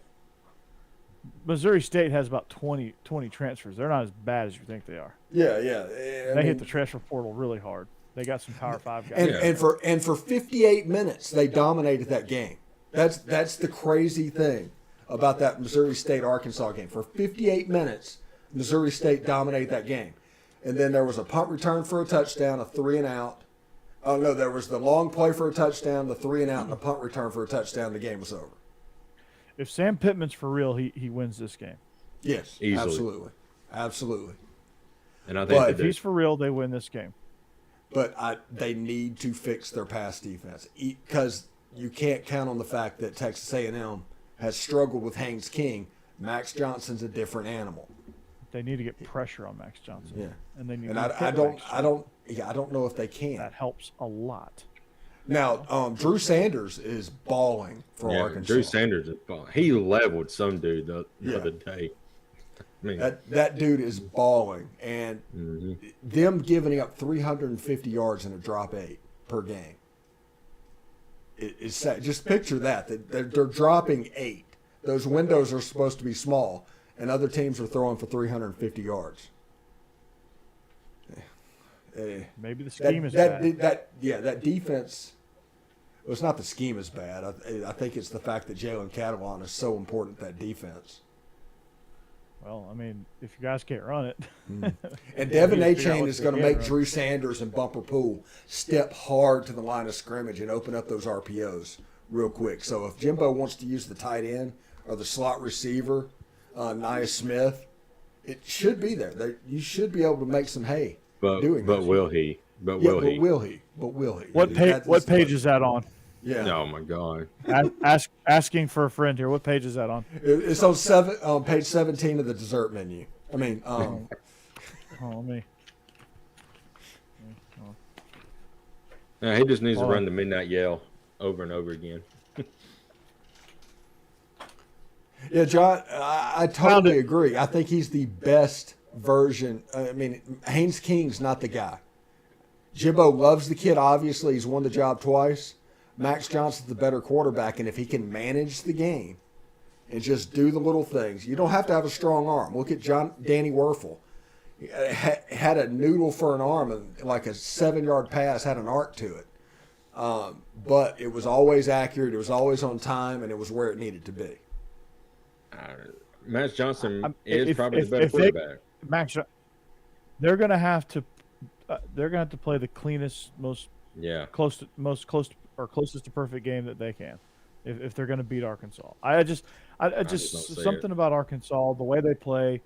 Missouri State has about 20 transfers. They're not as bad as you think they are. Yeah. They hit the transfer portal really hard. They got some Power 5 guys. And for 58 minutes, they dominated that game. That's the crazy thing about that Missouri State-Arkansas game. For 58 minutes, Missouri State dominated that game. And then there was a punt return for a touchdown, a 3-and-out. Oh, no, there was the long play for a touchdown, the 3-and-out, and the punt return for a touchdown. The game was over. If Sam Pittman's for real, he wins this game. Yes, easily. Absolutely. And I think if he's for real, they win this game. But they need to fix their pass defense because you can't count on the fact that Texas A&M has struggled with Haynes King. Max Johnson's a different animal. They need to get pressure on Max Johnson. Yeah, and they need. And I don't know if they can. That helps a lot. Now, Drew Sanders is balling for Arkansas. Drew Sanders is balling. He leveled some dude the other day. I mean, that dude is balling, and them giving up 350 yards in a drop 8 per game. It's sad. Just picture that they're dropping 8. Those windows are supposed to be small, and other teams are throwing for 350 yards. Maybe the scheme is bad. That defense. Well, it's not the scheme is bad. I think it's the fact that Jalen Catalon is so important, that defense. Well, I mean, if you guys can't run it. And Devin Achane is going to make Drew Sanders and Bumper Poole step hard to the line of scrimmage and open up those RPOs real quick. So if Jimbo wants to use the tight end or the slot receiver, Nia Smith, it should be there. You should be able to make some hay doing that. But will he? But will he? What page is that on? Yeah. Oh my God. Asking for a friend here. What page is that on? It's on page 17 of the dessert menu. I mean, me. No, he just needs to run the midnight yell over and over again. Yeah, John, I totally agree. I think he's the best version. I mean, Haynes King's not the guy. Jimbo loves the kid, obviously. He's won the job twice. Max Johnson's the better quarterback, and if he can manage the game and just do the little things, you don't have to have a strong arm. Look at Danny Werfel. He had a noodle for an arm, and like a 7-yard pass had an arc to it. But it was always accurate, it was always on time, and it was where it needed to be. Max Johnson is probably the better quarterback. They're going to have to play the cleanest, closest to perfect game that they can, if they're going to beat Arkansas. I just something about Arkansas, the way they play.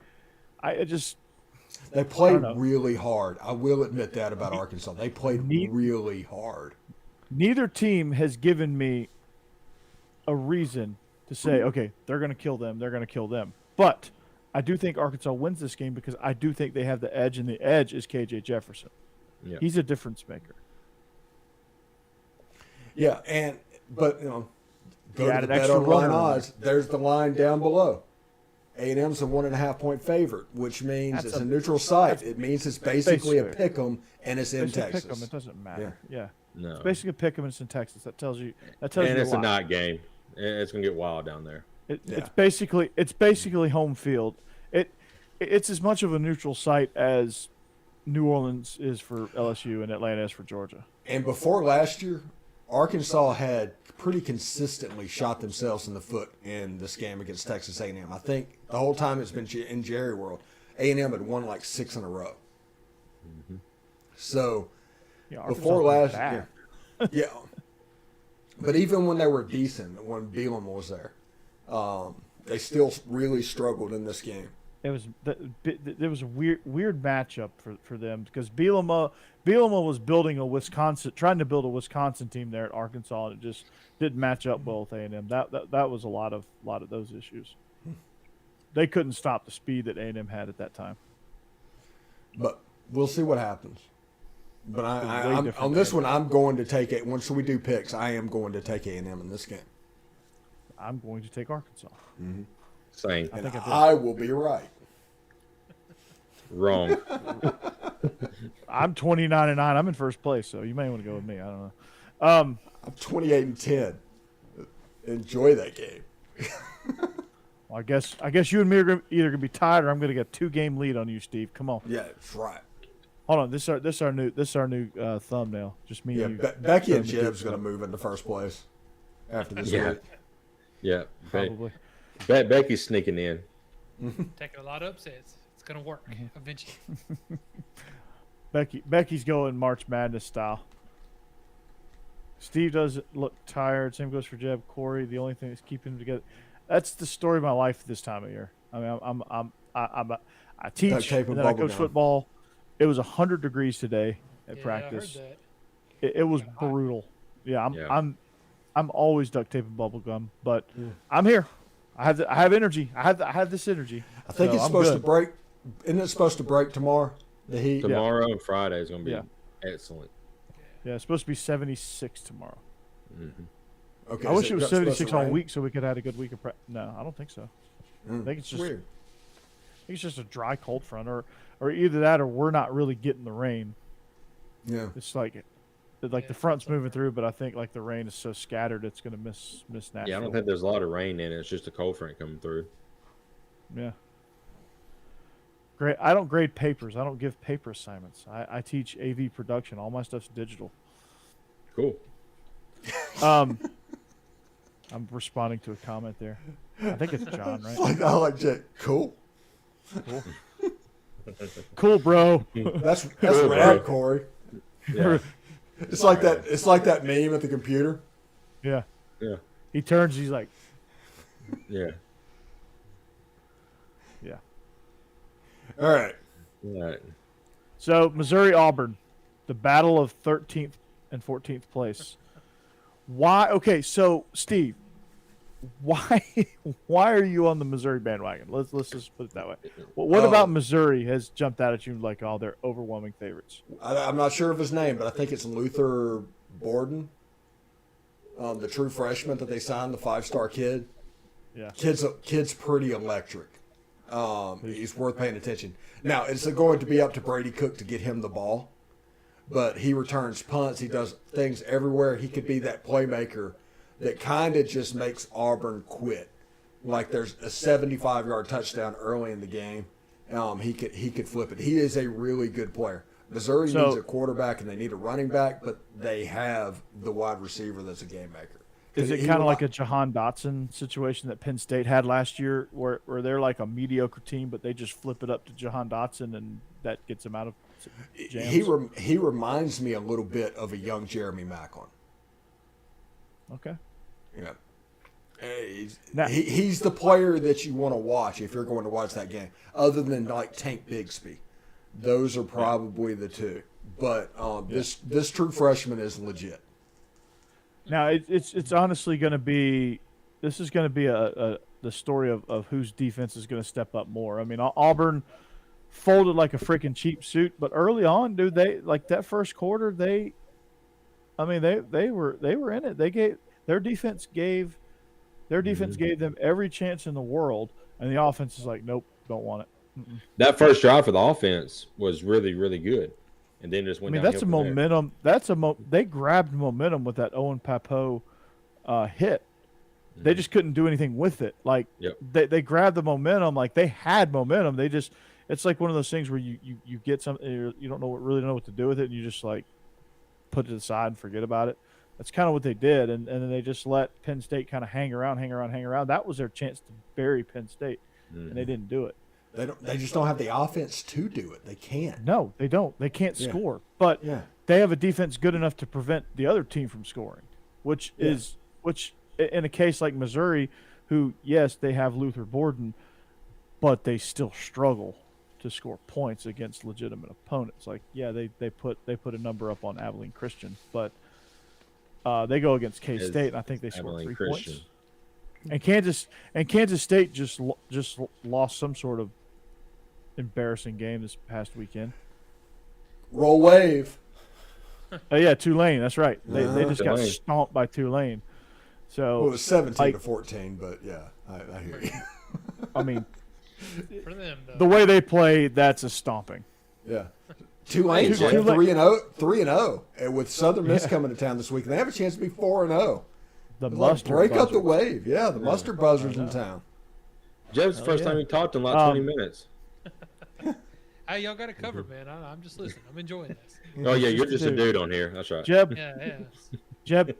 They played really hard. I will admit that about Arkansas. They played really hard. Neither team has given me a reason to say, okay, they're going to kill them. They're going to kill them. But I do think Arkansas wins this game because I do think they have the edge, and the edge is KJ Jefferson. Yeah. He's a difference maker. Yeah, but go to the bet online odds. There's the line down below. A&M's a 1.5-point favorite, which means it's a neutral site. It means it's basically a pick 'em, and it's in Texas. Pick 'em. It doesn't matter. Yeah. No. It's basically pick 'em, and it's in Texas. That tells you. And you it's a lot. night game. It's gonna get wild down there. It's basically home field. It's as much of a neutral site as New Orleans is for LSU and Atlanta is for Georgia. And before last year, Arkansas had pretty consistently shot themselves in the foot in this game against Texas A&M. I think the whole time it's been in Jerry World, A&M had won like 6 in a row. Mm-hmm. So Yeah, before Arkansas was last year, bad. yeah. But even when they were decent, when Beelum was there, they still really struggled in this game. It was there was a weird matchup for them because Bielema was building trying to build a Wisconsin team there at Arkansas, and it just didn't match up well with A&M. That was a lot of those issues. They couldn't stop the speed that A&M had at that time. But we'll see what happens. But I'm on this one, I'm going to take it. Once we do picks, I am going to take A&M in this game. I'm going to take Arkansas. Mm-hmm. Same. And I will be right. Wrong. I'm 29-9. I'm in first place, so you may want to go with me. I don't know. I'm 28-10. Enjoy that game. Well, I guess you and me are either gonna be tied or I'm gonna get a 2-game lead on you, Steve. Come on. Yeah, that's right. Hold on. This is our new thumbnail. Just me Yeah, and you. Becky and Jeb's going to move into first place after this Yeah. week. Yeah. Probably. Becky's sneaking in. Taking a lot of upsets. It's gonna work eventually. Becky's going March Madness style. Steve doesn't look tired. Same goes for Jeb. Corey, the only thing that's keeping them together. That's the story of my life this time of year. I mean, I teach tape and and then I bubble coach gum. football. It was 100 degrees today at Yeah, practice. I heard that. It was Kinda hot. brutal. Yeah, Yeah. I'm always duct tape and bubble gum, but Yeah. I'm here. I have energy. I have this energy. I think So it's I'm supposed to good. break. Isn't it supposed to break tomorrow? The heat? Tomorrow and Friday is gonna be Yeah. excellent. Yeah, it's supposed to be 76 tomorrow. Mm-hmm. Okay, I wish so it was it's supposed to 76 all rain? week so we could have a good week of prep. No, I don't think so. Mm, I think it's just weird. a dry cold front, or either that or we're not really getting the rain. Yeah. It's like Yeah, the front's moving through, but I think like the rain is so scattered it's going to miss Nashville. Yeah, I don't think there's a lot of rain in it. It's just a cold front coming through. Yeah. Great. I don't grade papers. I don't give paper assignments. I teach AV production. All my stuff's digital. Cool. I'm responding to a comment there. I think it's John, right? I like Jake. Cool. Cool, bro. That's Cool, rad, bro. Corey. Yeah. It's like that. It's like that meme at the computer. Yeah. Yeah. He turns. He's like, Yeah. yeah. All right. Right. So Missouri Auburn, the battle of 13th and 14th place. Why? Okay, so Steve, why are you on the Missouri bandwagon? Let's just put it that way. What about Missouri has jumped out at you like, oh, they're overwhelming favorites? I'm not sure of his name, but I think it's Luther Borden, the true freshman that they signed, the 5-star kid. Yeah. Kid's pretty electric. He's worth paying attention. Now, it's going to be up to Brady Cook to get him the ball, but he returns punts. He does things everywhere. He could be that playmaker that kind of just makes Auburn quit. Like there's a 75-yard touchdown early in the game. He could flip it. He is a really good player. Missouri needs a quarterback and they need a running back, but they have the wide receiver that's a game maker. Is it kind of like a Jahan Dotson situation that Penn State had last year where they're like a mediocre team, but they just flip it up to Jahan Dotson and that gets him out of jams? He reminds me a little bit of a young Jeremy Macklin. Okay. Yeah. He's the player that you want to watch if you're going to watch that game, other than like Tank Bigsby. Those are probably the two. But this true freshman is legit. Now it's honestly going to be this is going to be the story of whose defense is going to step up more. I mean, Auburn folded like a freaking cheap suit, but early on, dude, they like that first quarter. They were in it. Their defense gave them every chance in the world, and the offense is like, nope, don't want it. That first drive for the offense was really, really good. and then just I went. mean, downhill that's a from there. momentum. They grabbed momentum with that Owen Papo hit. They just couldn't do anything with it. Like Yep. they grabbed the momentum. Like they had momentum. They just it's like one of those things where you get something you don't really know what to do with it, and you just like put it aside and forget about it. That's kind of what they did, and then they just let Penn State kind of hang around. That was their chance to bury Penn State, and they didn't do it. They just don't have the offense to do it. They can't. No, they don't. They can't Yeah. score, but Yeah. they have a defense good enough to prevent the other team from scoring, which in a case like Missouri, who yes they have Luther Borden, but they still struggle to score points against legitimate opponents. Like they put a number up on Abilene Christian, but they go against K-State, and I think they scored 3 points. And Kansas State just lost some sort of embarrassing game this past weekend. Roll wave. Yeah, Tulane. That's right. They just got Tulane. stomped by Tulane. So Well, it was 17 to like, 14, but yeah, I hear you. I mean, For them, though. the way they play, that's a stomping. Yeah. Tulane's like Tulane- 3-0, and with Southern Miss coming to town this week, they have a chance to be 4-0. The Like, mustard break up the buzzards. wave. Yeah, the mustard buzzards in town. Jeb's the first yeah. time he talked in like 20 minutes. Hey, y'all got it covered, man. I'm just listening. I'm enjoying this. Oh yeah, you're just a Dude. dude on here. That's right. Jeb, Yeah.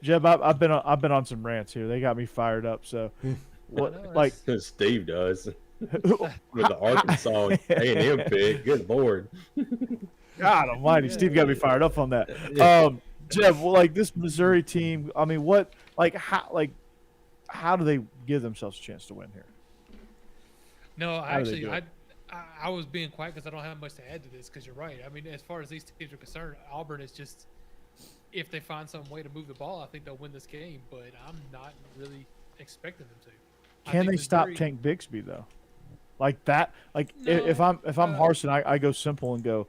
Jeb, I've been on some rants here. They got me fired up. So, what know, like Steve does with the Arkansas A&M pick. Good lord. God Almighty, Steve got me fired up on that. Jeb, well, like this Missouri team. I mean, how do they give themselves a chance to win here? No, How do they actually, do it? I was being quiet because I don't have much to add to this. Because you're right. I mean, as far as these teams are concerned, Auburn is just if they find some way to move the ball, I think they'll win this game. But I'm not really expecting them to. I Can think they stop Missouri- Tank Bixby though? Like that? Like No, if I'm no. Harsin, I go simple and go,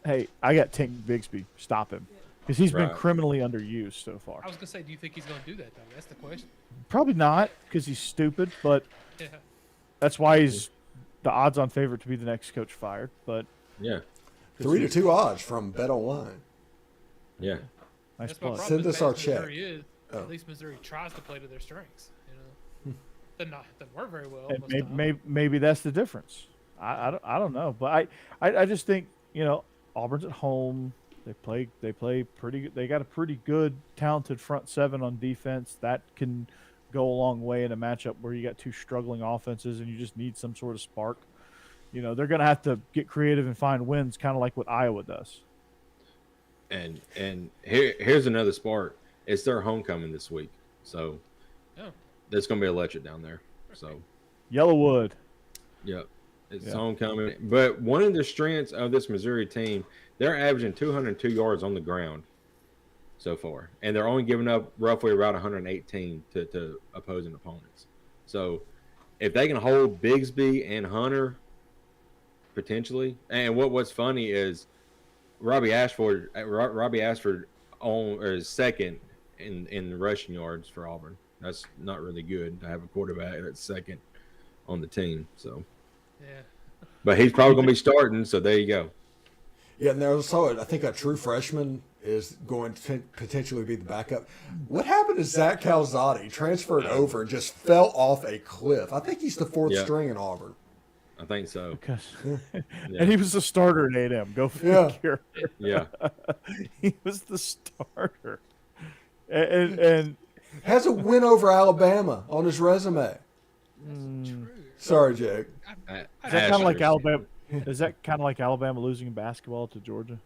hey, I got Tank Bixby. Stop him because he's been Right. criminally underused so far. I was gonna say, do you think he's gonna do that though? That's the question. Probably not because he's stupid, but Yeah. that's why he's the odds-on favorite to be the next coach fired. But Yeah. 3-2 odds from Bet Online. Yeah. nice That's my plug. problem. Send as us bad our as check. Missouri is, Oh. At least Missouri tries to play to their strengths. Doesn't work very well. And most of the time. maybe that's the difference. I don't know, but I just think Auburn's at home. They play pretty good. They got a pretty good, talented front seven on defense that can go a long way in a matchup where you got two struggling offenses and you just need some sort of spark. They're going to have to get creative and find wins, kind of like what Iowa does. And here's another spark. It's their homecoming this week, so Oh. there's gonna be a lecture down there. So Yellowwood. yeah, it's Yeah. homecoming. But one of the strengths of this Missouri team, they're averaging 202 yards on the ground so far, and they're only giving up roughly around 118 to opposing opponents. So if they can hold Bigsby and Hunter potentially, and what's funny is Robbie Ashford is second in rushing yards for Auburn. That's not really good to have a quarterback that's second on the team. So, Yeah. but he's probably going to be starting. So there you go. Yeah, and there's also, I think, a true freshman is going to potentially be the backup. What happened to Zach Calzade? Transferred over and just fell off a cliff. I think he's the fourth Yeah. string in Auburn. I think so. Because, Yeah. and he was the starter at A&M. Go Yeah. figure. Yeah. He was the starter. And Has a win over Alabama on his resume. True. Sorry, Jake. is that kind of like Alabama? Is that kind of like Alabama losing in basketball to Georgia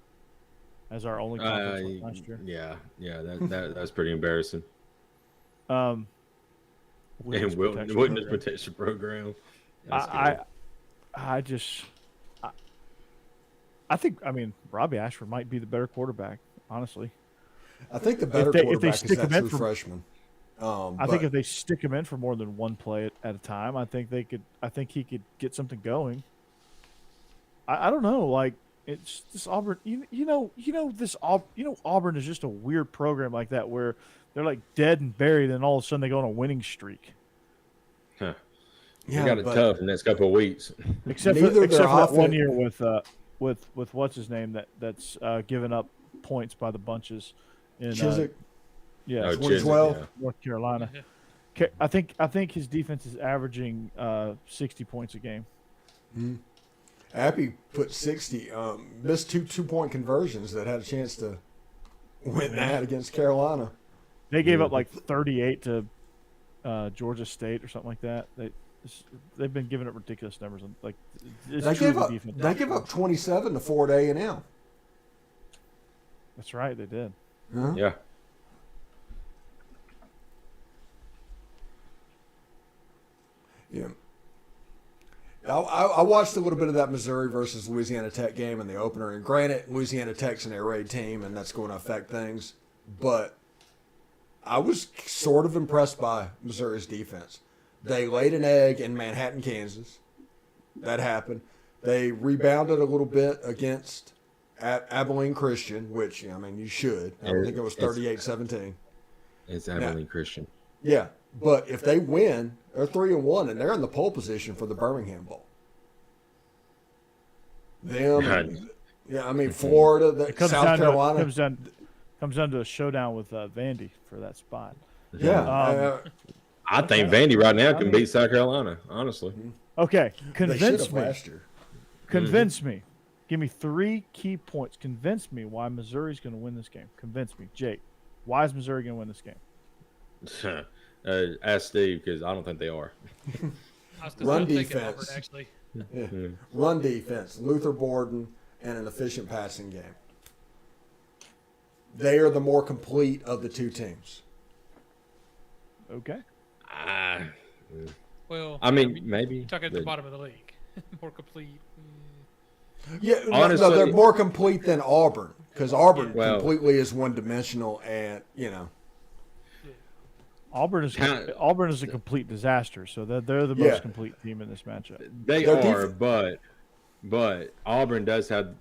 as our only conference win last year? Yeah. That's pretty embarrassing. And Witness protection program. That's good. I think Robbie Ashford might be the better quarterback, honestly. I think the better If they quarterback stick is that him in true for- freshman. I think if they stick him in for more than one play at a time, I think he could get something going. I don't know, like it's this Auburn. Auburn is just a weird program like that where they're like dead and buried, and all of a sudden they go on a winning streak. They got it but tough in the next couple of weeks. Except Neither for their that one offense- year with with what's his name that's given up points by the bunches in Chiswick, yeah, Oh, 2012. Chiswick, North Carolina. Yeah. I think his defense is averaging 60 points a game. Appy put 60. Missed two 2-point conversions that had a chance to win that against Carolina. They gave up like 38 to Georgia State or something like that. They've been giving up ridiculous numbers. Like it's They truly gave up. defense. They gave up 27 to Fort A&M. That's right, they did. Huh? Yeah. Yeah. I watched a little bit of that Missouri versus Louisiana Tech game in the opener, and granted, Louisiana Tech's an air raid team, and that's going to affect things. But I was sort of impressed by Missouri's defense. They laid an egg in Manhattan, Kansas. That happened. They rebounded a little bit against Abilene Christian, which, I mean, you should. I think it was 38-17. It's Abilene Christian. Yeah, but if they win, they're 3-1, and they're in the pole position for the Birmingham Bowl. Them, yeah, I mean Florida, It comes South down Carolina. comes down to a showdown with Vandy for that spot. Yeah, I think Vandy right now can beat South Carolina, honestly. they Okay, should convince have me. last year. Convince me. Give me 3 key points. Convince me why Missouri's going to win this game. Convince me, Jake. Why is Missouri going to win this game? Ask Steve, because I don't think they are. I was Run thinking defense. Auburn, actually. Yeah. Run defense, Luther Borden, and an efficient passing game. They are the more complete of the two teams. Okay. Well, I mean, maybe. you're talking at the but- bottom of the league. More complete. Yeah, Honestly- no, they're more complete than Auburn because Auburn Well- completely is one-dimensional, and Auburn is a complete disaster, so they're the Yeah. most complete team in this matchup. They Their are, def- but Auburn does have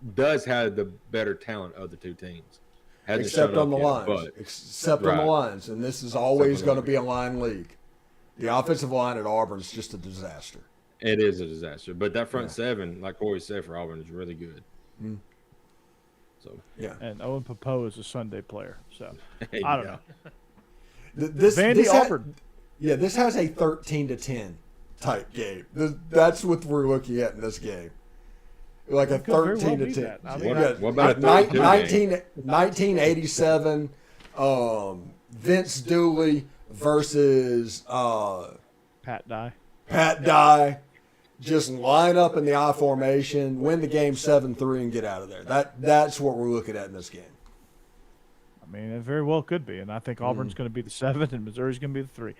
the better talent of the two teams. Hasn't except shown on the up yet, lines. but Except on the Right. lines, and this is always Except on going the to be a line league. The offensive line at Auburn is just a disaster. it is a disaster. But that front Yeah. seven, like Corey said, for Auburn is really good. Mm. So Yeah, And Owen Popo is a Sunday player, so yeah. I don't know. This Vandy ha- Auburn. Yeah, this has a 13-10 type game. That's what we're looking at in this game. Like a Could very well 13 to be 10. that. I What- mean, Yeah, what about a ni- 32 game? 1987, Vince Dooley versus Pat Dye. Pat Dye. Just line up in the I formation, win the game 7-3, and get out of there. That's what we're looking at in this game. I mean, it very well could be, and I think Auburn's going to be the 7 and Missouri's going to be the 3.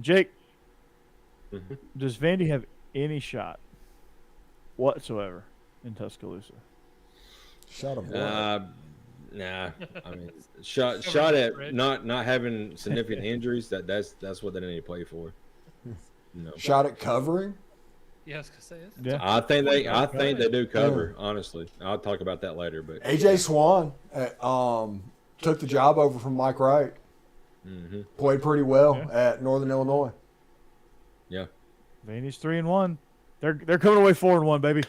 Jake, Mhm. does Vandy have any shot whatsoever in Tuscaloosa? Shot of Nah. I mean, shot at not having significant injuries. That's what they need to play for. No. Shot at covering. Yeah, I was gonna say that. Yeah. I think they do cover. Honestly, I'll talk about that later. But AJ Swan took the job over from Mike Wright. Mhm. Played pretty well Yeah. at Northern Illinois. yeah, Vandy's 3-1. They're coming away 4-1, baby.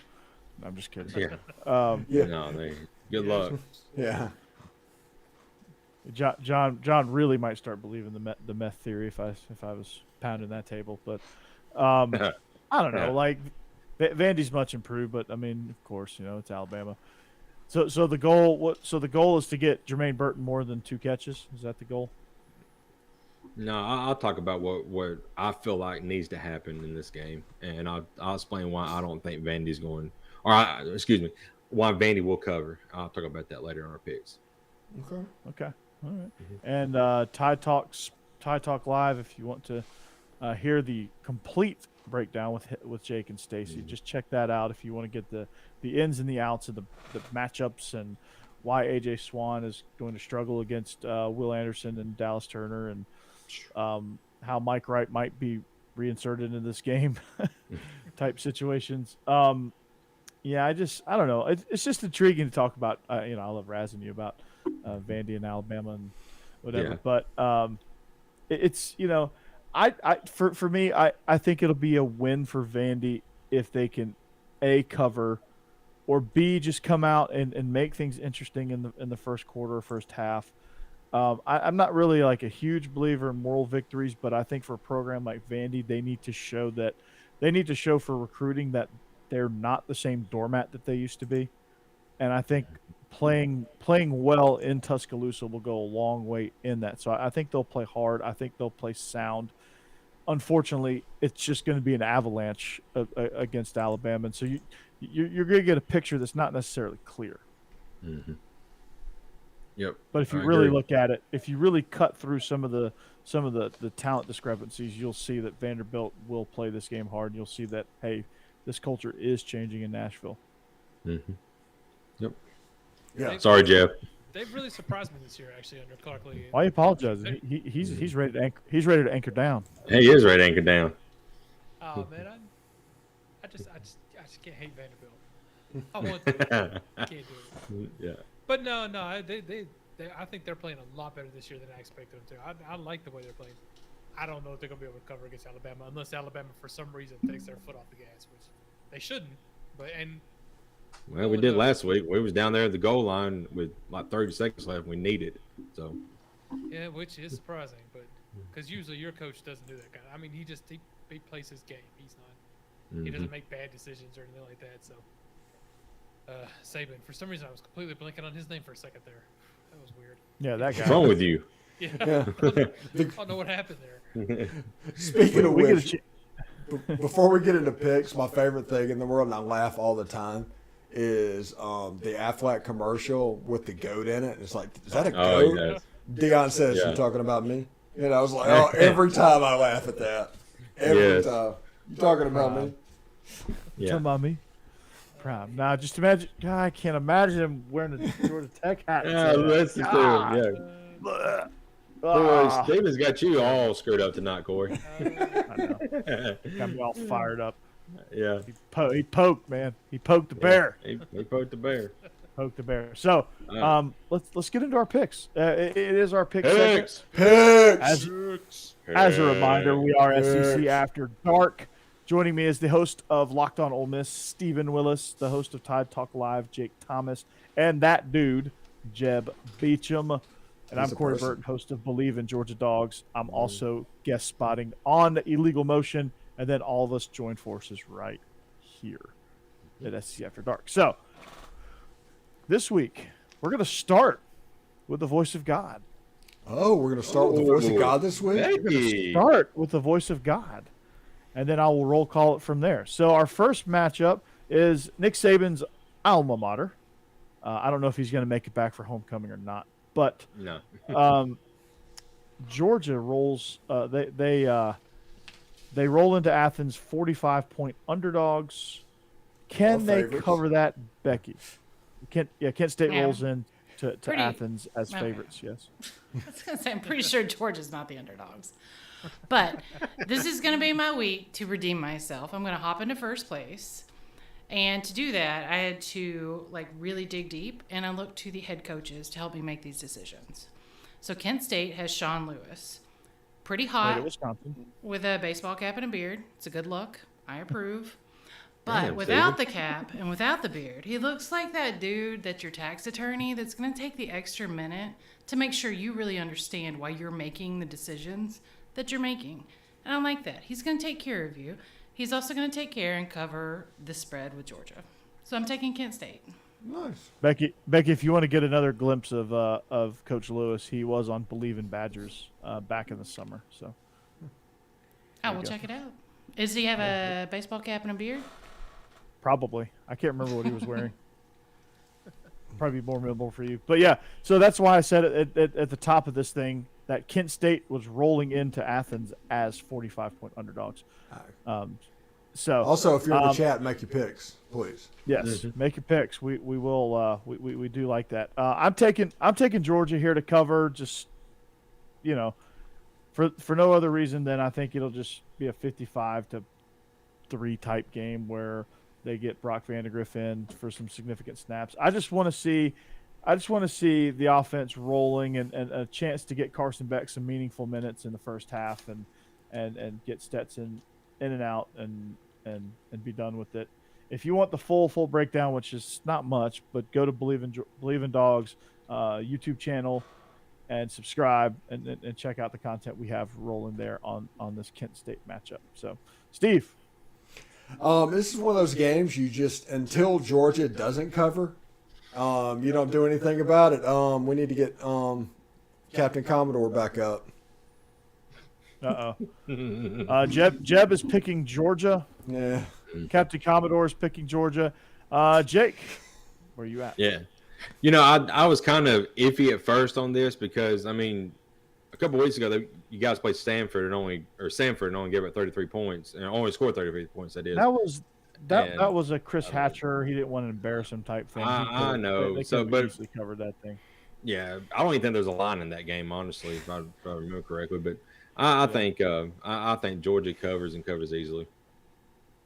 No, I'm just kidding. yeah. Yeah, No, good luck. yeah. John really might start believing the meth theory if I was pounding that table, but I don't know. Like Vandy's much improved, but I mean, of course, it's Alabama. So the goal is to get Jermaine Burton more than 2 catches. Is that the goal? No, I'll talk about what I feel like needs to happen in this game, and I'll explain why I don't think Vandy's going, why Vandy will cover. I'll talk about that later on our picks. Okay. All right. And Tie Talk Live, if you want to hear the complete breakdown with Jake and Stacey, just check that out if you want to get the ins and the outs of the matchups and why AJ Swan is going to struggle against Will Anderson and Dallas Turner, and how Mike Wright might be reinserted into this game type situations. Yeah, I don't know. It's just intriguing to talk about. I love razzing you about Vandy and Alabama and whatever. Yeah. But it's for me, I think it'll be a win for Vandy if they can A, cover, or B, just come out and make things interesting in the first quarter, first half. I'm not really like a huge believer in moral victories, but I think for a program like Vandy, they need to show for recruiting that they're not the same doormat that they used to be. And I think playing well in Tuscaloosa will go a long way in that. So I think they'll play hard. I think they'll play sound. Unfortunately, it's just going to be an avalanche against Alabama, and so you're going to get a picture that's not necessarily clear. Mm-hmm. Yep. But if you really look at it, if you really cut through some of the talent discrepancies, you'll see that Vanderbilt will play this game hard. You'll see that, hey, this culture is changing in Nashville. Mm-hmm. Yep. Yeah. Sorry, Jeff. They've really surprised me this year, actually, under Clark Lee. Why you apologizing? He's ready to anchor. He's ready to anchor down. He is ready to anchor down. Oh man, I just can't hate Vanderbilt. I want to. I can't do it. Yeah. But no, they I think they're playing a lot better this year than I expected them to. I like the way they're playing. I don't know if they're gonna be able to cover against Alabama unless Alabama, for some reason, takes their foot off the gas, which they shouldn't. Well, we did last week. We was down there at the goal line with like 30 seconds left. We needed it. So. Yeah, which is surprising, but because usually your coach doesn't do that kind of. I mean, he plays his game. He's not. Mm-hmm. He doesn't make bad decisions or anything like that. So. Saban. For some reason, I was completely blanking on his name for a second there. That was weird. Yeah, that guy. What's wrong with you? Yeah. Yeah. I don't know what happened there. Speaking of which, before we get into picks, my favorite thing in the world, and I laugh all the time, is the Aflac commercial with the goat in it. It's like, is that a goat? Yes. Deion says, Yeah. "You talking about me?" And I was like, oh, every time I laugh at that. Every time. You talking about me? Yeah. Talking about me? Prime. Now, just imagine. God, I can't imagine him wearing a Georgia Tech hat. Yeah, that's the thing. Yeah. Boy, Steven's got you all screwed up tonight, Corey. I know. Got me all fired up. Yeah. He poked, man. He poked the bear. He poked the bear. Poked the bear. So, let's get into our picks. It is our pick Picks. segment. As a reminder, we are SEC After Dark. Joining me is the host of Locked On Ole Miss, Stephen Willis, the host of Tide Talk Live, Jake Thomas, and that dude, Jeb Beecham. And I'm Corey Burton, host of Bleav In Georgia Dawgs. I'm also guest spotting on Illegal Motion, and then all of us join forces right here at SEC After Dark. So, this week, we're going to start with the voice of God. Oh, we're going to start with the voice of God this week? We're going to start with the voice of God, and then I will roll call it from there. So, our first matchup is Nick Saban's alma mater. I don't know if he's going to make it back for homecoming or not. But no. Georgia rolls. They roll into Athens 45-point underdogs. Can they cover that, Becky? Kent State rolls in to Athens as favorites. Yes. I was gonna say I'm pretty sure Georgia's not the underdogs, but this is gonna be my week to redeem myself. I'm gonna hop into first place. And to do that, I had to really dig deep, and I looked to the head coaches to help me make these decisions. So Kent State has Sean Lewis, pretty hot, with a baseball cap and a beard. It's a good look. I approve. But without the cap and without the beard, he looks like that dude that's your tax attorney that's going to take the extra minute to make sure you really understand why you're making the decisions that you're making. And I like that. He's going to take care of you. He's also going to take care and cover the spread with Georgia. So I'm taking Kent State. Nice. Becky, if you want to get another glimpse of Coach Lewis, he was on Bleav In Badgers back in the summer. So I will check it out. Does he have a baseball cap and a beard? Probably. I can't remember what he was wearing. Probably more memorable for you. But yeah, so that's why I said at the top of this thing that Kent State was rolling into Athens as 45-point underdogs. So also, if you're in the chat, make your picks, please. Yes, make your picks. We will. We do like that. I'm taking Georgia here to cover. Just for no other reason than I think it'll just be a 55-3 type game where they get Brock Vandagriff in for some significant snaps. I just want to see the offense rolling and a chance to get Carson Beck some meaningful minutes in the first half and get Stetson in and out and be done with it. if you want the full breakdown, which is not much, but go to Bleav In Dawgs YouTube channel and subscribe and check out the content we have rolling there on this Kent State matchup. So, Steve. This is one of those games you just, until Georgia doesn't cover, you don't do anything about it. We need to get Captain Commodore back up. Jeb is picking Georgia. Yeah. Captain Commodore is picking Georgia. Jake, where are you at? Yeah. I was kind of iffy at first on this because, I mean, a couple weeks ago, you guys played Stanford and only gave up 33 points and only scored 33 points. That was a Chris Hatcher. He didn't want to embarrass him type thing. I know. They but easily covered that thing. Yeah, I don't even think there's a line in that game, honestly, if I remember correctly. But I think Georgia covers and covers easily.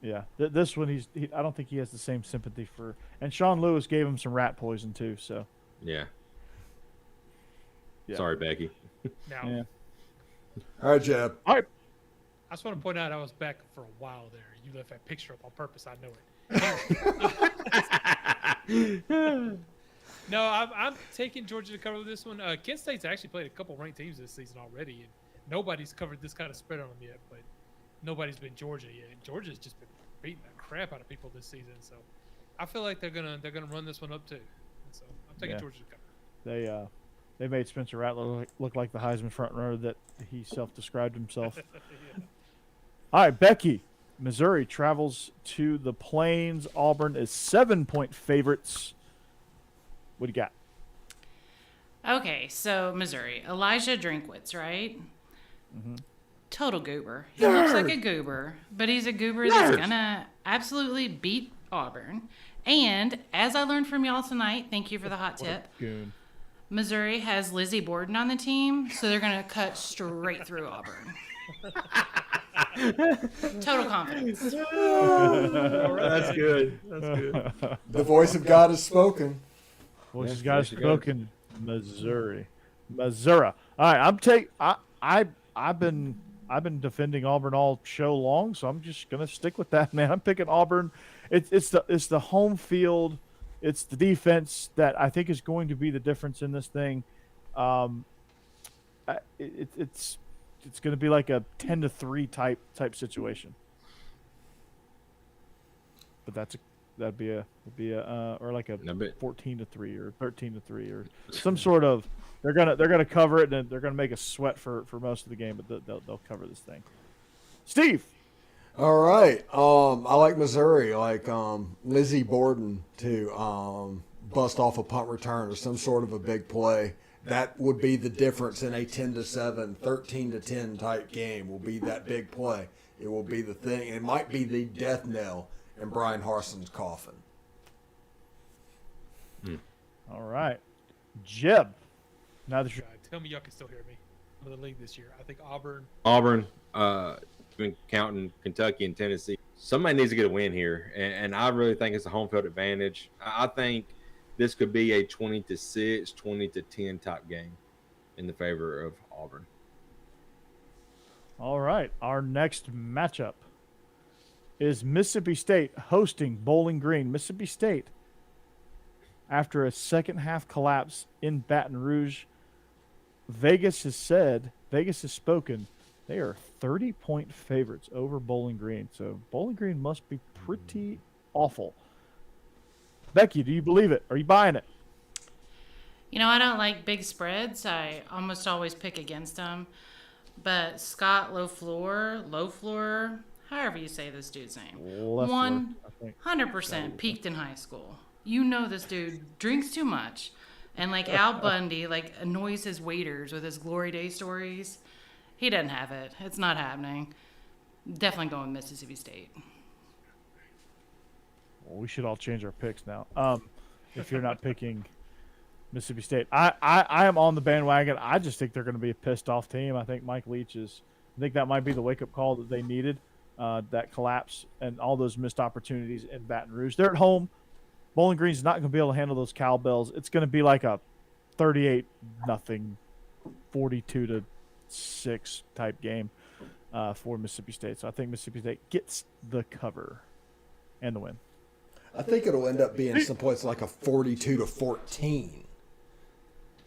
Yeah, this one I don't think he has the same sympathy for. And Sean Lewis gave him some rat poison too. So yeah. Yeah. Sorry, Becky. Now, yeah. All right, Jeb. All right. I just want to point out I was back for a while there. You left that picture up on purpose. I know it. No, I'm taking Georgia to cover this one. Kent State's actually played a couple ranked teams this season already, and nobody's covered this kind of spread on them yet. But nobody's been Georgia yet. And Georgia's just been beating the crap out of people this season. So I feel like they're gonna run this one up too. So I'm taking Georgia to cover. They made Spencer Rattler look like the Heisman front runner that he self-described himself. Yeah. All right, Becky. Missouri travels to the Plains. Auburn is 7-point favorites. What do you got? Okay, so Missouri. Elijah Drinkwitz, right? Mm-hmm. Total goober. He looks like a goober, but he's a goober that's going to absolutely beat Auburn. And as I learned from y'all tonight, thank you for the hot tip. Goon. Missouri has Lizzie Borden on the team, so they're going to cut straight through Auburn. Total confidence. That's good. That's good. The voice of God has spoken. Voice of God has spoken. Missouri. All right, I've been defending Auburn all show long, so I'm just gonna stick with that, man. I'm picking Auburn. It's the home field. It's the defense that I think is going to be the difference in this thing. It's going to be like a 10-3 type situation. But that'd be a or like a 14-3 or 13-3 or some sort of. They're gonna cover it and they're gonna make us sweat for most of the game, but they'll cover this thing. Steve. All right. I like Missouri, like Lizzie Borden to bust off a punt return or some sort of a big play. That would be the difference in a 10-7, 13-10 type game. Will be that big play. It will be the thing. It might be the death knell in Brian Harson's coffin. All right, Jeb. Now that you're Tell me y'all can still hear me. I'm in the league this year. I think Auburn. Been counting Kentucky and Tennessee. Somebody needs to get a win here, and I really think it's a home field advantage. I think this could be a 20-6, 20-10 type game in the favor of Auburn. all right. Our next matchup is Mississippi State hosting Bowling Green. Mississippi State, after a second half collapse in Baton Rouge, Vegas has spoken. They are 30-point favorites over Bowling Green. So Bowling Green must be pretty awful. Becky, do you believe it? Are you buying it? You know, I don't like big spreads. I almost always pick against them. But Scott LaFleur, however you say this dude's name, 100% peaked in high school. You know this dude drinks too much. And like Al Bundy, like annoys his waiters with his glory day stories. He doesn't have it. It's not happening. Definitely going Mississippi State. Well, we should all change our picks now. If you're not picking Mississippi State, I am on the bandwagon. I just think they're going to be a pissed off team. I think Mike Leach I think that might be the wake up call that they needed. That collapse and all those missed opportunities in Baton Rouge. They're at home. Bowling Green's not going to be able to handle those cowbells. It's going to be like a 38-0, 42-6 type game for Mississippi State. So I think Mississippi State gets the cover and the win. I think it'll end up being someplace like a 42-14,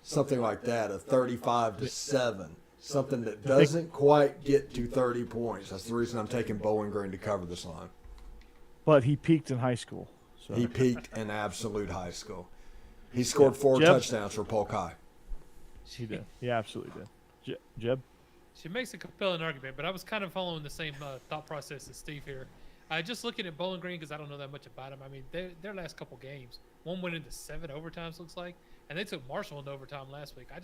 something like that, a 35-7, something that doesn't quite get to 30 points. That's the reason I'm taking Bowling Green to cover this line. But he peaked in high school. So. He peaked in absolute high school. He scored 4 touchdowns for Polk High. He did. He absolutely did. Jeb? She makes a compelling argument, but I was kind of following the same thought process as Steve here. Just looking at Bowling Green, because I don't know that much about them. I mean, their last couple games, one went into 7 overtimes, looks like, and they took Marshall into overtime last week. I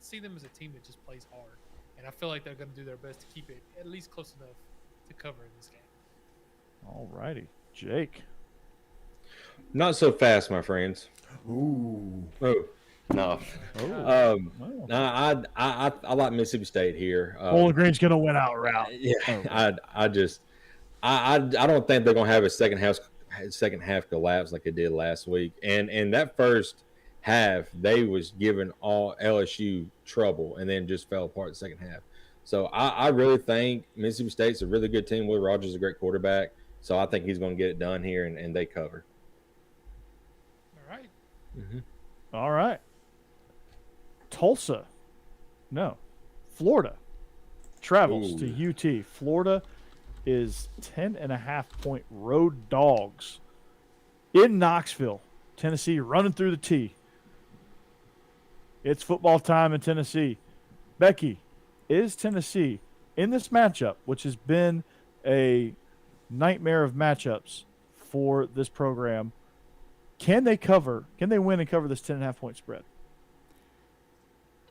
see them as a team that just plays hard, and I feel like they're going to do their best to keep it at least close enough to cover in this game. All righty. Jake? Not so fast, my friends. Ooh. Oh, no. Oh. I like Mississippi State here. Bowling Green's going to win outright. Yeah, I don't think they're gonna have a second half collapse like they did last week. And that first half, they was giving all LSU trouble, and then just fell apart the second half. So I really think Mississippi State's a really good team. Will Rogers is a great quarterback, so I think he's going to get it done here, and they cover. All right. Mm-hmm. All right. Florida travels to UT. Florida is 10.5-point road dogs in Knoxville, Tennessee, running through the T. It's football time in Tennessee. Becky, is Tennessee in this matchup, which has been a nightmare of matchups for this program, can they win and cover this 10.5-point spread?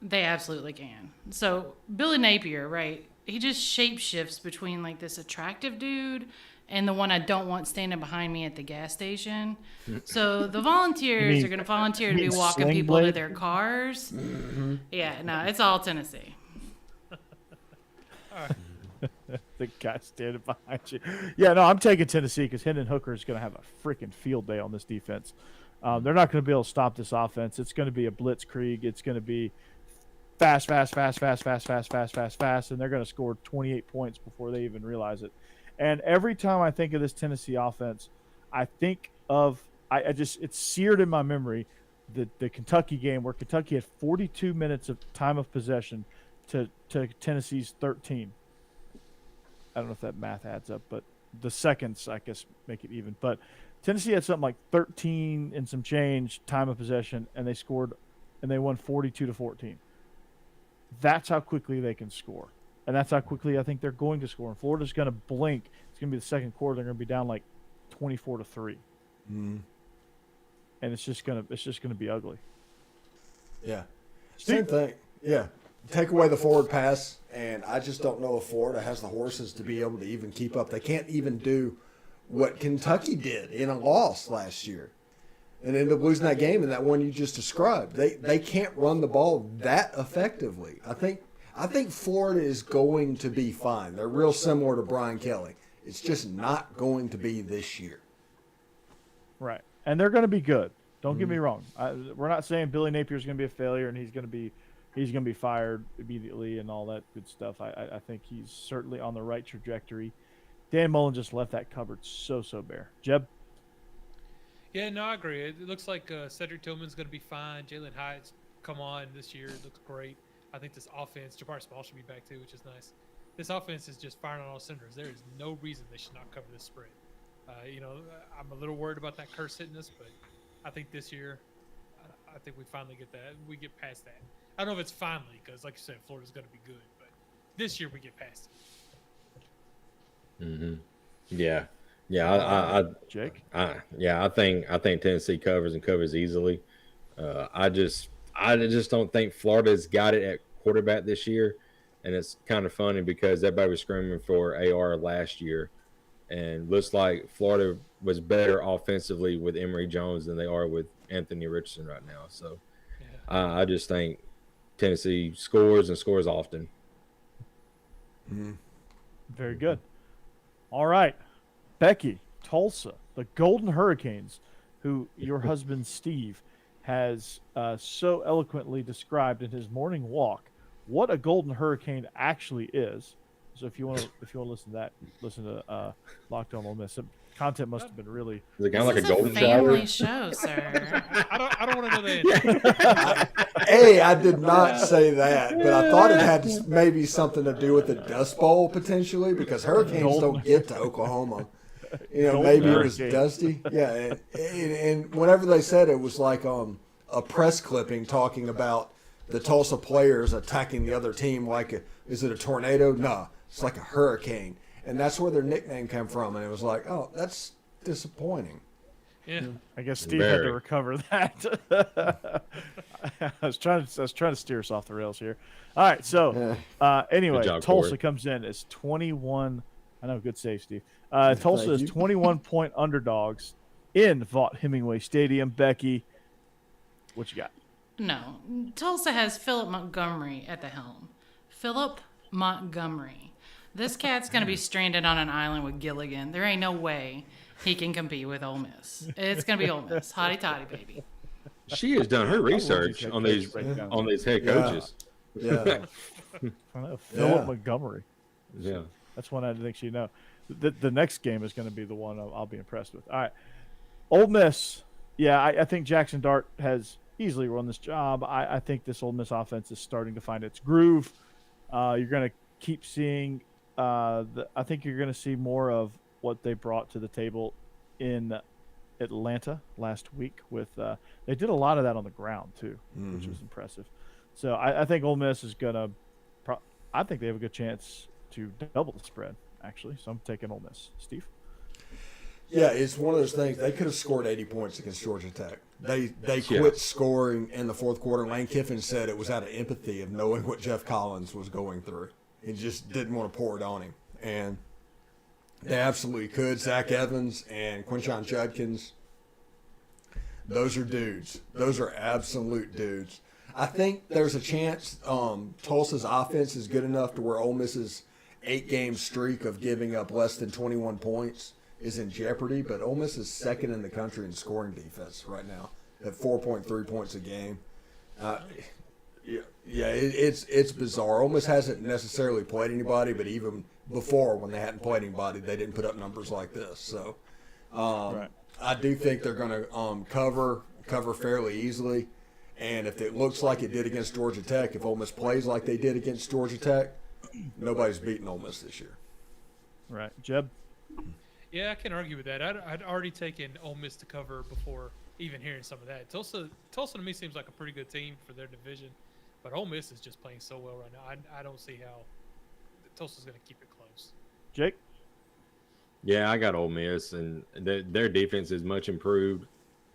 They absolutely can. So Billy Napier, right? He just shapeshifts between like this attractive dude and the one I don't want standing behind me at the gas station. So the volunteers are going to volunteer to be walking people to their cars. Mm-hmm. Yeah, no, it's all Tennessee. The guy standing behind you. Yeah, no, I'm taking Tennessee because Hendon Hooker is going to have a freaking field day on this defense. They're not going to be able to stop this offense. It's going to be a blitzkrieg. It's going to be fast, and they're going to score 28 points before they even realize it. And every time I think of this Tennessee offense, I think of it's seared in my memory the Kentucky game where Kentucky had 42 minutes of time of possession to Tennessee's 13. I don't know if that math adds up, but the seconds, I guess, make it even. But Tennessee had something like 13 and some change time of possession, and they scored, and they won 42-14. That's how quickly they can score. And that's how quickly I think they're going to score. And Florida's going to blink. It's going to be the second quarter. They're going to be down like 24-3. Mm. And it's just going to be ugly. Yeah. Same thing. Yeah. Take away the forward pass, and I just don't know if Florida has the horses to be able to even keep up. They can't even do what Kentucky did in a loss last year and ended up losing that game in that one you just described. They can't run the ball that effectively. I think Florida is going to be fine. They're real similar to Brian Kelly. It's just not going to be this year. Right. And they're going to be good. Don't get me wrong. We're not saying Billy Napier is going to be a failure and he's going to be fired immediately and all that good stuff. I think he's certainly on the right trajectory. Dan Mullen just left that cupboard so bare. Jeb? Yeah, no, I agree. It looks like Cedric Tillman's going to be fine. Jalen Hyatt's come on this year. It looks great. I think this offense, Jabari Small should be back too, which is nice. This offense is just firing on all cylinders. There is no reason they should not cover this spread. I'm a little worried about that curse hitting us, but I think this year, I think we finally get that. We get past that. I don't know if it's finally because, like you said, Florida's going to be good, but this year we get past it. Mm-hmm. Yeah. Jake? I think Tennessee covers easily. I just don't think Florida's got it at quarterback this year, and it's kind of funny because everybody was screaming for AR last year, and looks like Florida was better offensively with Emory Jones than they are with Anthony Richardson right now. So I just think Tennessee scores and scores often. Mm-hmm. Very good. All right. Becky, Tulsa, the Golden Hurricanes, who your husband Steve has so eloquently described in his morning walk what a Golden Hurricane actually is. So if you want to listen to that, listen to Locked On Ole Miss. content must have been really. Is it kind of like This a is golden family shower? show, sir. I don't want to know the answer. I did not say that, but I thought it had maybe something to do with the Dust Bowl potentially because hurricanes don't get to Oklahoma. Maybe it was dusty. Yeah, and whenever they said it was like a press clipping talking about the Tulsa players attacking the other team like, is it a tornado? No, it's like a hurricane. And that's where their nickname came from. And it was like, oh, that's disappointing. Yeah. I guess Steve had to recover that. I was trying to steer us off the rails here. All right, so anyway, job, Tulsa Corey. comes in as 21. I know, good save, Steve. Tulsa is 21-point underdogs in Vaught Hemingway Stadium. Becky, what you got? No, Tulsa has Philip Montgomery at the helm. Philip Montgomery. This cat's going to be stranded on an island with Gilligan. There ain't no way he can compete with Ole Miss. It's going to be Ole Miss. Hotty toddy, baby. She has done her research on these head coaches. Yeah. Philip Montgomery. Yeah. That's one I didn't think she'd know. The next game is going to be the one I'll be impressed with. All right. Ole Miss. Yeah, I think Jackson Dart has easily run this job. I think this Ole Miss offense is starting to find its groove. You're going to keep seeing I think you're going to see more of what they brought to the table in Atlanta last week. With they did a lot of that on the ground too, which was impressive. So I think Ole Miss is going to I think they have a good chance to double the spread, actually. So I'm taking Ole Miss. Steve? Yeah, it's one of those things. They could have scored 80 points against Georgia Tech. They quit scoring in the fourth quarter. Lane Kiffin said it was out of empathy of knowing what Jeff Collins was going through. He just didn't want to pour it on him. And they absolutely could. Zach Evans and Quinshon Judkins, those are dudes. Those are absolute dudes. I think there's a chance Tulsa's offense is good enough to where Ole Miss's 8-game streak of giving up less than 21 points is in jeopardy, but Ole Miss is second in the country in scoring defense right now at 4.3 points a game. It's bizarre. Ole Miss hasn't necessarily played anybody, but even before when they hadn't played anybody, they didn't put up numbers like this. So I do think they're going to cover fairly easily. And if it looks like it did against Georgia Tech, if Ole Miss plays like they did against Georgia Tech, nobody's beating Ole Miss this year. Right. Jeb? Yeah, I can argue with that. I'd already taken Ole Miss to cover before even hearing some of that. Tulsa to me seems like a pretty good team for their division, but Ole Miss is just playing so well right now. I don't see how Tulsa's going to keep it close. Jake? Yeah, I got Ole Miss, and their defense is much improved.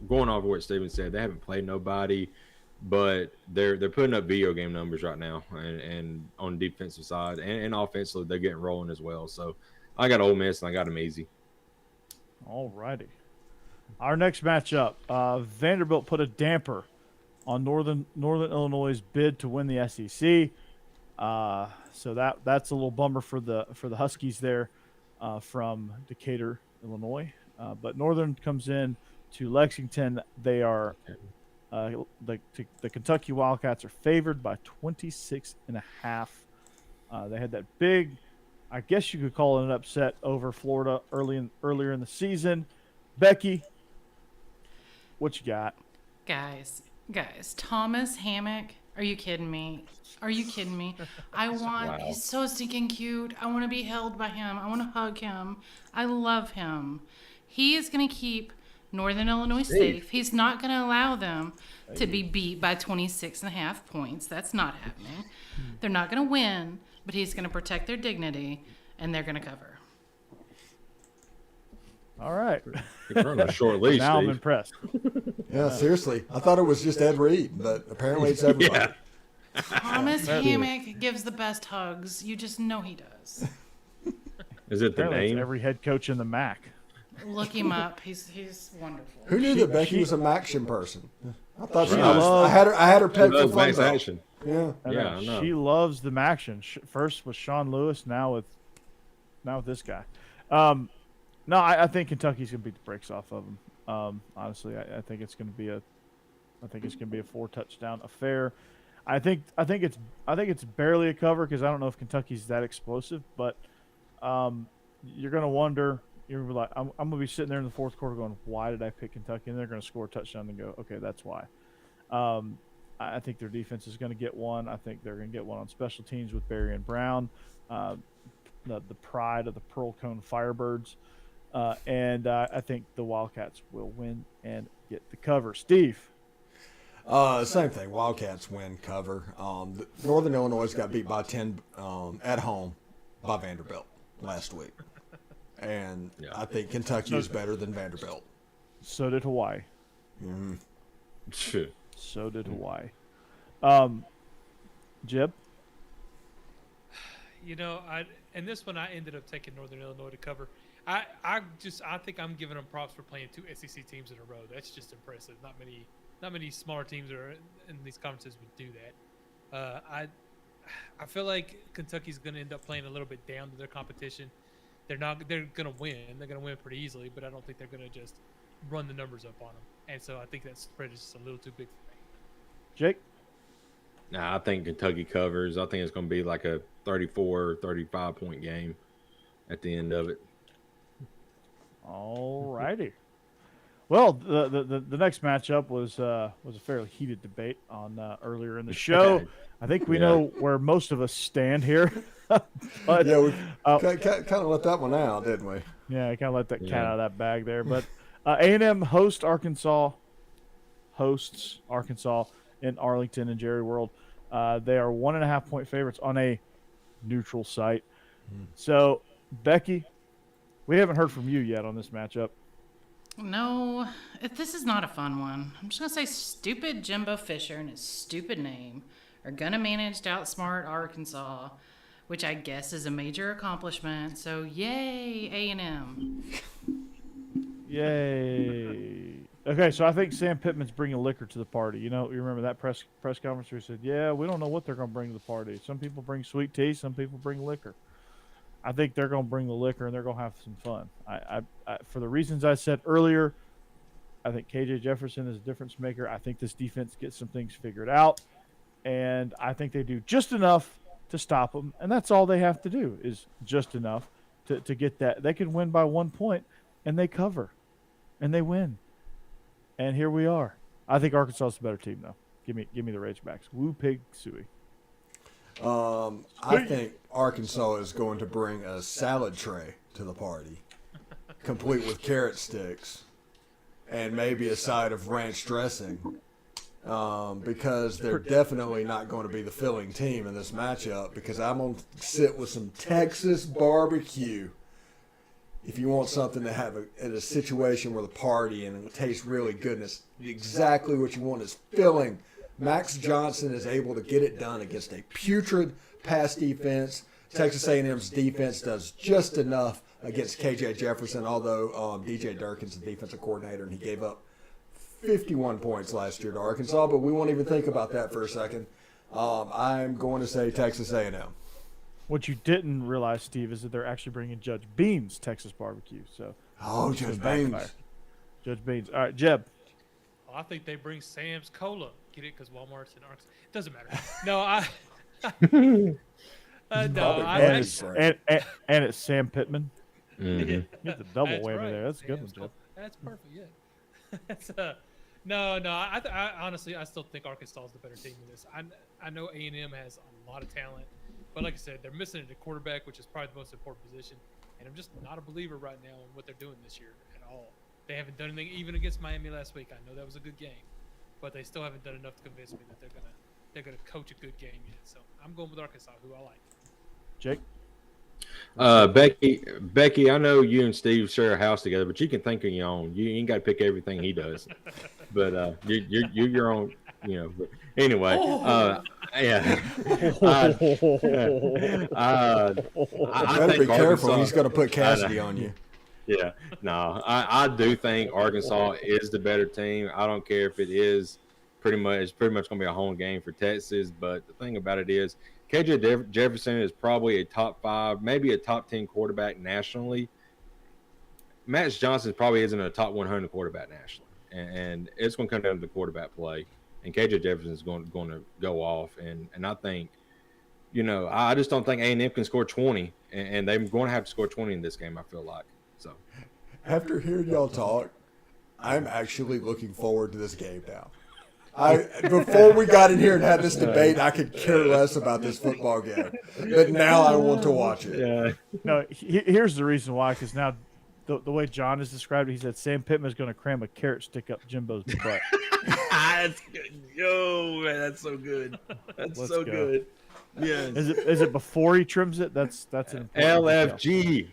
Going off of what Steven said, they haven't played nobody, but they're putting up video game numbers right now, and on the defensive side and offensively, they're getting rolling as well. So I got Ole Miss, and I got them easy. All righty. Our next matchup, Vanderbilt put a damper on Northern Illinois' bid to win the SEC. So that's a little bummer for the Huskies there from Decatur, Illinois. But Northern comes in to Lexington. They are the Kentucky Wildcats are favored by 26.5. They had that big, I guess you could call it an upset over Florida earlier in the season. Becky, what you got? Guys, Thomas Hammock. Are you kidding me? He's so stinking cute. I want to be held by him. I want to hug him. I love him. He is going to keep Northern Illinois safe. He's not going to allow them to be beat by 26.5 points. That's not happening. They're not going to win, but he's going to protect their dignity, and they're going to cover. All right. You're on a short leash, Now I'm Steve. impressed. Yeah, seriously. I thought it was just Ed Reed, but apparently it's everybody. Yeah. Thomas Hammock gives the best hugs. You just know he does. Is it the Apparently it's name? every head coach in the MAC. Look him up. He's wonderful. Who knew that Becky was a Maction person? I thought she Right. was. I had her pegged for Loves Max fun. action. Yeah. Yeah, I know. She loves the Maction. First with Sean Lewis, now with this guy. No, I think Kentucky's gonna beat the brakes off of them. Honestly, I think it's gonna be a 4-touchdown affair. I think it's barely a cover because I don't know if Kentucky's that explosive, but you're gonna wonder You're like, I'm going to be sitting there in the fourth quarter going, why did I pick Kentucky? And they're going to score a touchdown and go, okay, that's why. I think their defense is going to get one. I think they're going to get one on special teams with Barry and Brown, the pride of the Pearl Cone Firebirds. And I think the Wildcats will win and get the cover. Steve? Same thing. Wildcats win, cover. Northern Illinois got beat by 10 at home by Vanderbilt last week. And I think Kentucky is better than Vanderbilt. So did Hawaii. Mm-hmm. Sure. So did Hawaii. Jeb? And this one I ended up taking Northern Illinois to cover. I think I'm giving them props for playing 2 SEC teams in a row. That's just impressive. Not many smaller teams in these conferences would do that. I feel like Kentucky's going to end up playing a little bit down to their competition. They're going to win. They're going to win pretty easily, but I don't think they're going to just run the numbers up on them. And so I think that spread is just a little too big for me. Jake? Nah, I think Kentucky covers. I think it's going to be like a 34, 35-point game at the end of it. All righty. Well, the next matchup was a fairly heated debate on earlier in the show. I think we know where most of us stand here. But, we kind of let that one out, didn't we? Yeah, I kind of let that cat out of that bag there. But A&M hosts Arkansas in Arlington and Jerry World. They are 1.5-point favorites on a neutral site. So, Becky, we haven't heard from you yet on this matchup. No, this is not a fun one. I'm just going to say stupid Jimbo Fisher and his stupid name are going to manage to outsmart Arkansas, which I guess is a major accomplishment. So, yay, A&M. Yay. Okay, so I think Sam Pittman's bringing liquor to the party. You remember that press conference where he said, yeah, we don't know what they're going to bring to the party. Some people bring sweet tea, some people bring liquor. I think they're going to bring the liquor and they're going to have some fun. I for the reasons I said earlier, I think KJ Jefferson is a difference maker. I think this defense gets some things figured out, and I think they do just enough to stop them, and that's all they have to do is just enough to get that. They can win by 1 point, and they cover, and they win. And here we are. I think Arkansas is the better team, though. Give me the Razorbacks. Woo pig suey. I think Arkansas is going to bring a salad tray to the party, complete with carrot sticks and maybe a side of ranch dressing, because they're definitely not going to be the filling team in this matchup, because I'm going to sit with some Texas barbecue. If you want something to have in a situation where the party and it tastes really good, and it's exactly what you want is filling. Max Johnson is able to get it done against a putrid pass defense. Texas A&M's defense does just enough against KJ Jefferson, although DJ Durkin's the defensive coordinator, and he gave up 51 points last year to Arkansas, but we won't even think about that for a second. I'm going to say Texas A&M. What you didn't realize, Steve, is that they're actually bringing Judge Bean's Texas barbecue. So, Judge Beans. Judge Beans. All right, Jeb. I think they bring Sam's Cola. Get it? Because Walmart's in Arkansas. It doesn't matter. No, and it's Sam Pittman. Mm-hmm. Get the double That's whammy right. there. That's a good one, Sam's Jeb. That's perfect. Yeah. That's no. I honestly, I still think Arkansas is the better team in this. I know A&M has a lot of talent, but like I said, they're missing a quarterback, which is probably the most important position. And I'm just not a believer right now in what they're doing this year at all. They haven't done anything even against Miami last week. I know that was a good game, but they still haven't done enough to convince me that they're gonna coach a good game yet. So I'm going with Arkansas, who I like. Jake. Becky, I know you and Steve share a house together, but you can think on your own. You ain't got to pick everything he does. But you're your own, But anyway, yeah. I better think be careful. Arkansas, He's going to put Cassidy on you. Yeah, no, I do think Arkansas is the better team. I don't care if it is it's pretty much going to be a home game for Texas. But the thing about it is, KJ Jefferson is probably a top 5, maybe a top 10 quarterback nationally. Max Johnson probably isn't a top 100 quarterback nationally, and it's going to come down to the quarterback play. And KJ Jefferson is going to go off, and I think, I just don't think A&M can score 20, and they're going to have to score 20 in this game. I feel like. So After hearing y'all talk, I'm actually looking forward to this game now. Before we got in here and had this debate, I could care less about this football game. But now I want to watch it. yeah, No, here's the reason why. Because now, the way John has described it, he said Sam Pittman's going to cram a carrot stick up Jimbo's butt. that's good. Yo, man, that's so good. That's Let's so go. good. Yes. Is it before he trims it? That's an important detail. LFG.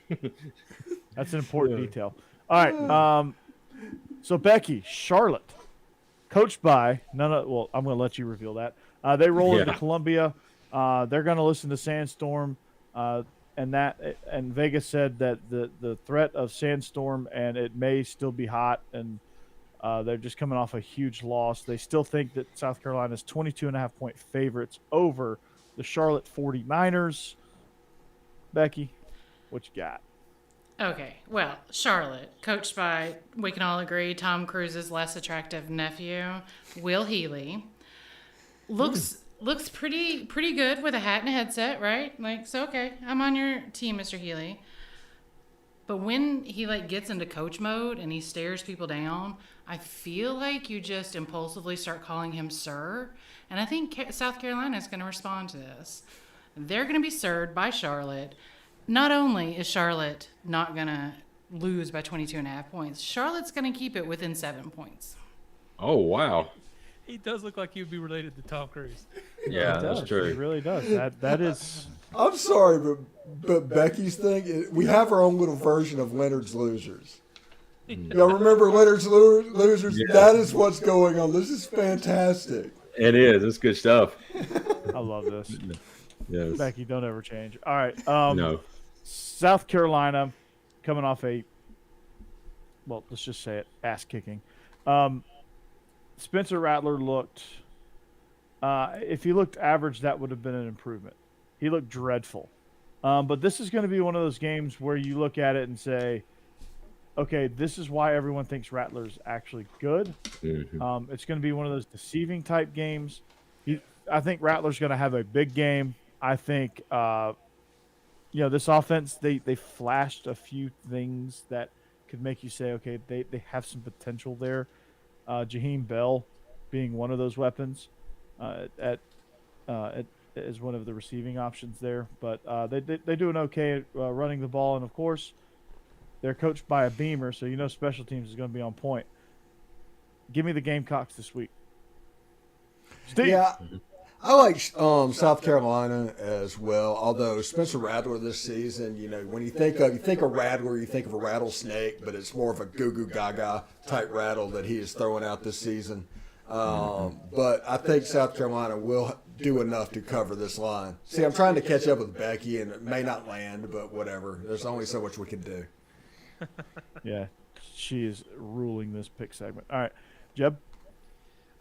That's an important detail. All right. So Becky, Charlotte, coached by well, I'm going to let you reveal that. They roll into Columbia. They're going to listen to Sandstorm, and Vegas said that the threat of Sandstorm and it may still be hot, and they're just coming off a huge loss. They still think that South Carolina's 22.5-point favorites over the Charlotte 49ers. Becky, what you got? Okay, well, Charlotte, coached by, we can all agree, Tom Cruise's less attractive nephew, Will Healy, looks pretty good with a hat and a headset, right? Like, so okay, I'm on your team, Mr. Healy. But when he gets into coach mode and he stares people down, I feel like you just impulsively start calling him sir, and I think South Carolina is going to respond to this. They're going to be served by Charlotte. Not only is Charlotte not going to lose by 22.5 points, Charlotte's going to keep it within 7 points. Oh, wow. He does look like he would be related to Tom Cruise. Yeah, that's true. He really does. That is. I'm sorry, but Becky's thing, we have our own little version of Leonard's Losers. Y'all remember Leonard's Losers? Yeah. That is what's going on. This is fantastic. It is. It's good stuff. I love this. Yes. Becky, don't ever change. All right. No. South Carolina coming off let's just say it, ass kicking. Spencer Rattler looked, if he looked average, that would have been an improvement. He looked dreadful. But this is going to be one of those games where you look at it and say, okay, this is why everyone thinks Rattler's actually good. Mm-hmm. It's going to be one of those deceiving type games. I think Rattler's going to have a big game. I think, this offense, they flashed a few things that could make you say, okay, they have some potential there. Jaheim Bell being one of those weapons as one of the receiving options there. But they do an okay at running the ball. And, of course, they're coached by a Beamer, so special teams is going to be on point. Give me the Gamecocks this week. Steve. Yeah, I like South Carolina as well. Although Spencer Rattler this season, when you think of Rattler, you think of a rattlesnake, but it's more of a goo goo gaga type rattle that he is throwing out this season. But I think South Carolina will do enough to cover this line. See, I'm trying to catch up with Becky, and it may not land, but whatever. There's only so much we can do. Yeah, she is ruling this pick segment. All right, Jeb.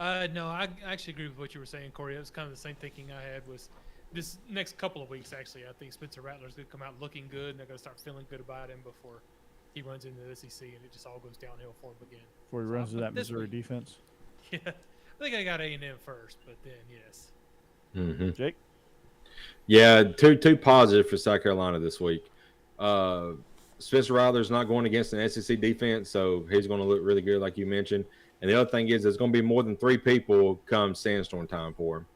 No, I actually agree with what you were saying, Corey. It was kind of the same thinking I had was this next couple of weeks, actually. I think Spencer Rattler's going to come out looking good, and they're going to start feeling good about him before he runs into the SEC, and it just all goes downhill for him again. Before he runs into that Missouri defense. Yeah, I think I got A&M first, but then, yes. Mm-hmm. Jake? Yeah, two positive for South Carolina this week. Spencer Rattler's not going against an SEC defense, so he's going to look really good, like you mentioned. And the other thing is there's going to be more than 3 people come Sandstorm time for him,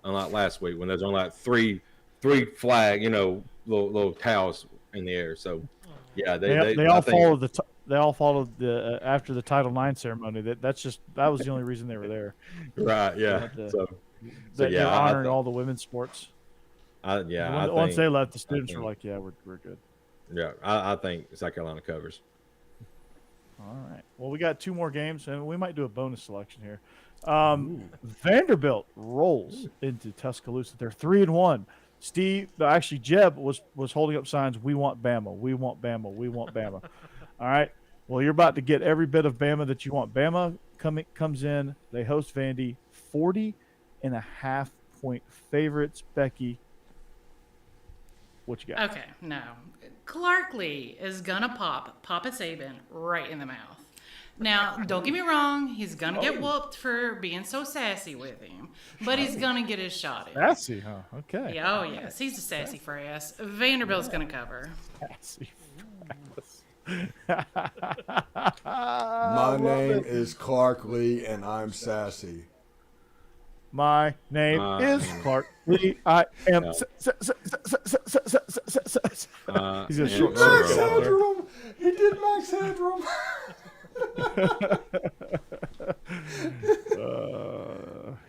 unlike last week when there's only three flag, little towels in the air. So, yeah, they all followed they all followed the after the Title IX ceremony. That was the only reason they were there. Right? Yeah. They're honoring all the women's sports. Once they left, the students were like, "Yeah, we're good." Yeah, I think South Carolina covers. All right. Well, we got 2 more games, and we might do a bonus selection here. Vanderbilt rolls into Tuscaloosa. They're 3-1. Jeb was holding up signs. We want Bama. We want Bama. We want Bama. All right. Well, you're about to get every bit of Bama that you want. Bama comes in. They host Vandy. 40.5-point favorites. Becky, what you got? Okay, no. Clark Lee is going to pop Papa Saban right in the mouth. Now, don't get me wrong. He's going to get whooped for being so sassy with him. But he's going to get his shot in. Sassy, huh? Okay. Yeah, oh, yes. He's a sassy frass. Vanderbilt's going to cover. Sassy frass. My name is Clark Lee, and I'm sassy. My name is Clark Lee. I am. He's a short Max circuit out there. Headroom. He did Max Headroom.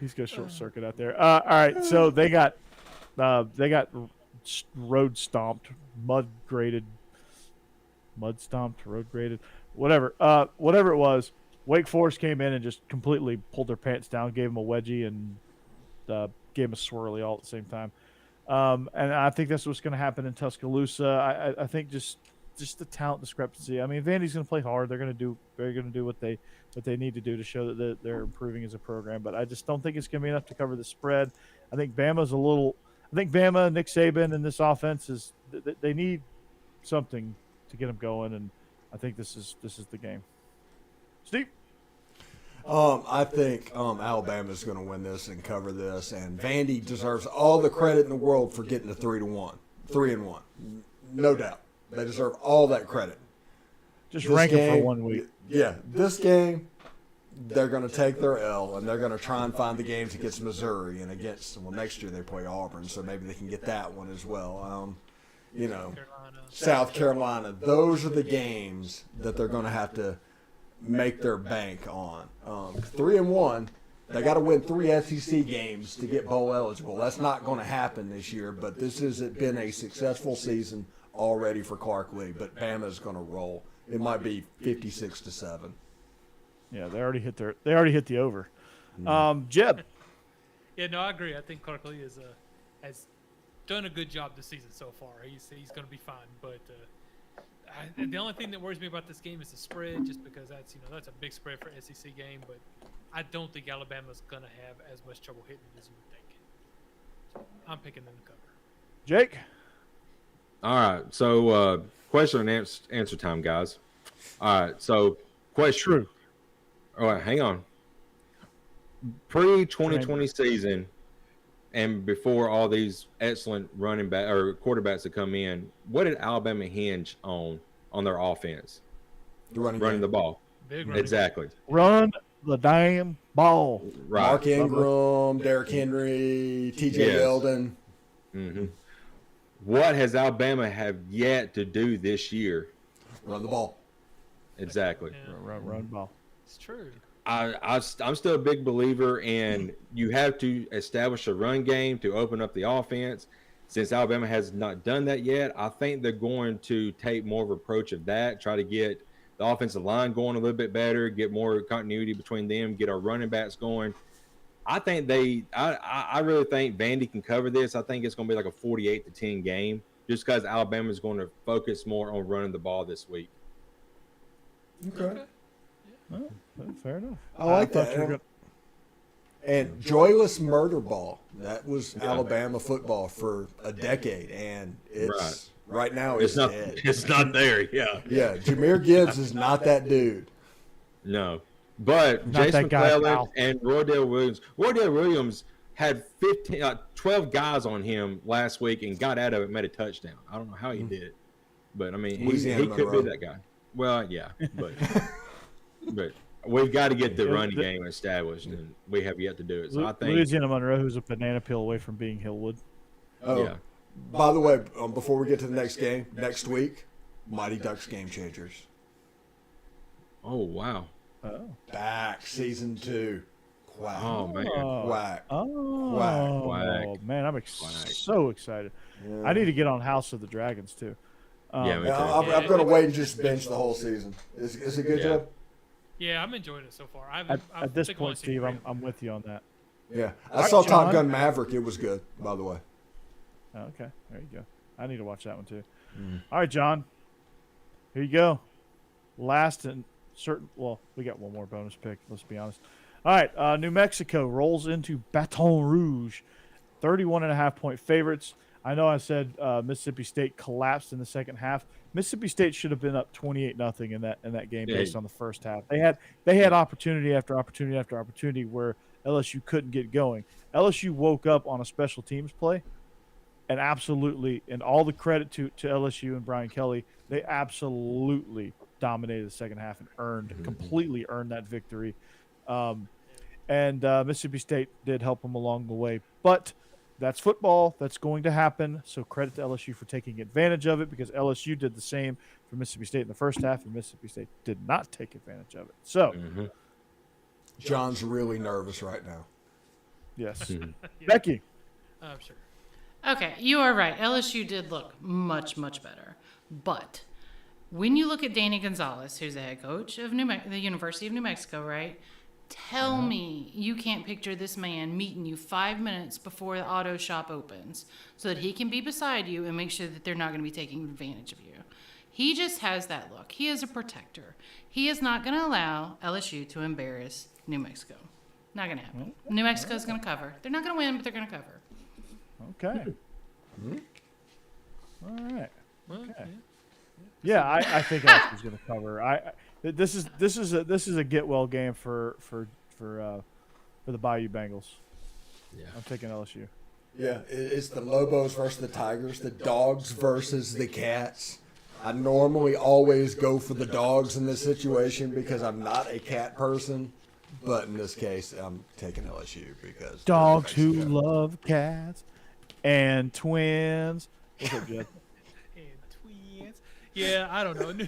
He's got a short circuit out there. All right, so they got road stomped, road graded, whatever it was. Wake Forest came in and just completely pulled their pants down, gave them a wedgie, and gave them a swirly all at the same time. And I think that's what's going to happen in Tuscaloosa. I think just the talent discrepancy. I mean, Vandy's going to play hard. They're going to do what they need to do to show that they're improving as a program. But I just don't think it's going to be enough to cover the spread. I think Bama, Nick Saban, and this offense they need something to get them going, and I think this is the game. Steve? I think Alabama's going to win this and cover this, and Vandy deserves all the credit in the world for getting to 3-1, no doubt. They deserve all that credred. Just rank them for 1 week. Yeah, this game, they're going to take their L, and they're going to try and find the games against Missouri and next year they play Auburn, so maybe they can get that one as well. South Carolina. Those are the games that they're going to have to make their bank on. 3-1, they got to win 3 SEC games to get bowl eligible. That's not going to happen this year, but this has been a successful season already for Clark Lee. But Bama's going to roll. It might be 56-7. Yeah, they already hit the over. Jeb. Yeah, no, I agree. I think Clark Lee has done a good job this season so far. He's going to be fine, but. The only thing that worries me about this game is the spread, just because that's a big spread for SEC game. But I don't think Alabama's gonna have as much trouble hitting it as you would think. So I'm picking them to cover. Jake. All right. So question and answer time, guys. All right. So question. True. All right. Hang on. Pre-2020 season, and before all these excellent running back or quarterbacks that come in, what did Alabama hinge on their offense? Running the ball. Big exactly. Run the damn ball. Right. Mark Ingram, Derrick Henry, TJ Yeldon. Mm-hmm. What has Alabama have yet to do this year? Run the ball. Exactly. Yeah. Run ball. It's true. I'm still a big believer in you have to establish a run game to open up the offense. Since Alabama has not done that yet, I think they're going to take more of an approach of that, try to get the offensive line going a little bit better, get more continuity between them, get our running backs going. I think I really think Vandy can cover this. I think it's going to be like a 48-10 game just because Alabama is going to focus more on running the ball this week. Okay. Oh, fair enough. I like that. And joyless murder ball. That was Alabama football for a decade, and it's right now it's not dead. It's not there. Yeah. Yeah. Jameer Gibbs is not that dude. No. But Not Jason that guy, McClellan pal. and Roydell Williams. Roydell Williams had 12 guys on him last week and got out of it, made a touchdown. I don't know how he did it, but I mean, he could be that guy. Well, yeah, but we've got to get the running game established, and we have yet to do it. So I think Louisiana Monroe, who's a banana peel away from being Hillwood. Oh, yeah. By the way, before we get to the next game, next week, Mighty Ducks Game Changers. Oh wow. Oh. Back season 2. Quack. Oh man. Quack. Oh, Quack. man, I'm so excited. Yeah. I need to get on House of the Dragons too. Yeah, me too. I'm going to wait and just bench the whole season. Is it good, Joe? Yeah, I'm enjoying it so far. At this point, Steve, I'm with you on that. Yeah. I saw Top Gun Maverick. It was good, by the way. Oh, okay, there you go. I need to watch that one too. All right, John. Here you go. Last and certain. Well, we got one more bonus pick. Let's be honest. All right, New Mexico rolls into Baton Rouge, 31.5-point favorites. I know I said Mississippi State collapsed in the second half. Mississippi State should have been up 28-0 in that game based on the first half. They had opportunity after opportunity after opportunity where LSU couldn't get going. LSU woke up on a special teams play and absolutely, and all the credit to LSU and Brian Kelly, they absolutely dominated the second half and completely earned that victory. And Mississippi State did help them along the way. But that's football. That's going to happen. So credit to LSU for taking advantage of it, because LSU did the same for Mississippi State in the first half, and Mississippi State did not take advantage of it. So John's really nervous right now. yes. Yeah. Becky. I'm sure. Okay, you are right. LSU did look much, much better. But when you look at Danny Gonzalez, who's the head coach of the University of New Mexico, right? Tell me you can't picture this man meeting you 5 minutes before the auto shop opens so that he can be beside you and make sure that they're not going to be taking advantage of you. He just has that look. He is a protector. He is not going to allow LSU to embarrass New Mexico. Not going to happen. New Mexico's going to cover. They're not going to win, but they're going to cover. Okay. All right. Well, Okay. yeah. Yeah, I think LSU's going to cover. This is a get well game for the Bayou Bengals. Yeah. I'm taking LSU. Yeah, it's the Lobos versus the Tigers, the Dogs versus the Cats. I normally always go for the Dogs in this situation because I'm not a cat person, but in this case, I'm taking LSU because Dogs who Mexico. love cats and twins. What's up, Jed? And twins. Yeah, I don't know.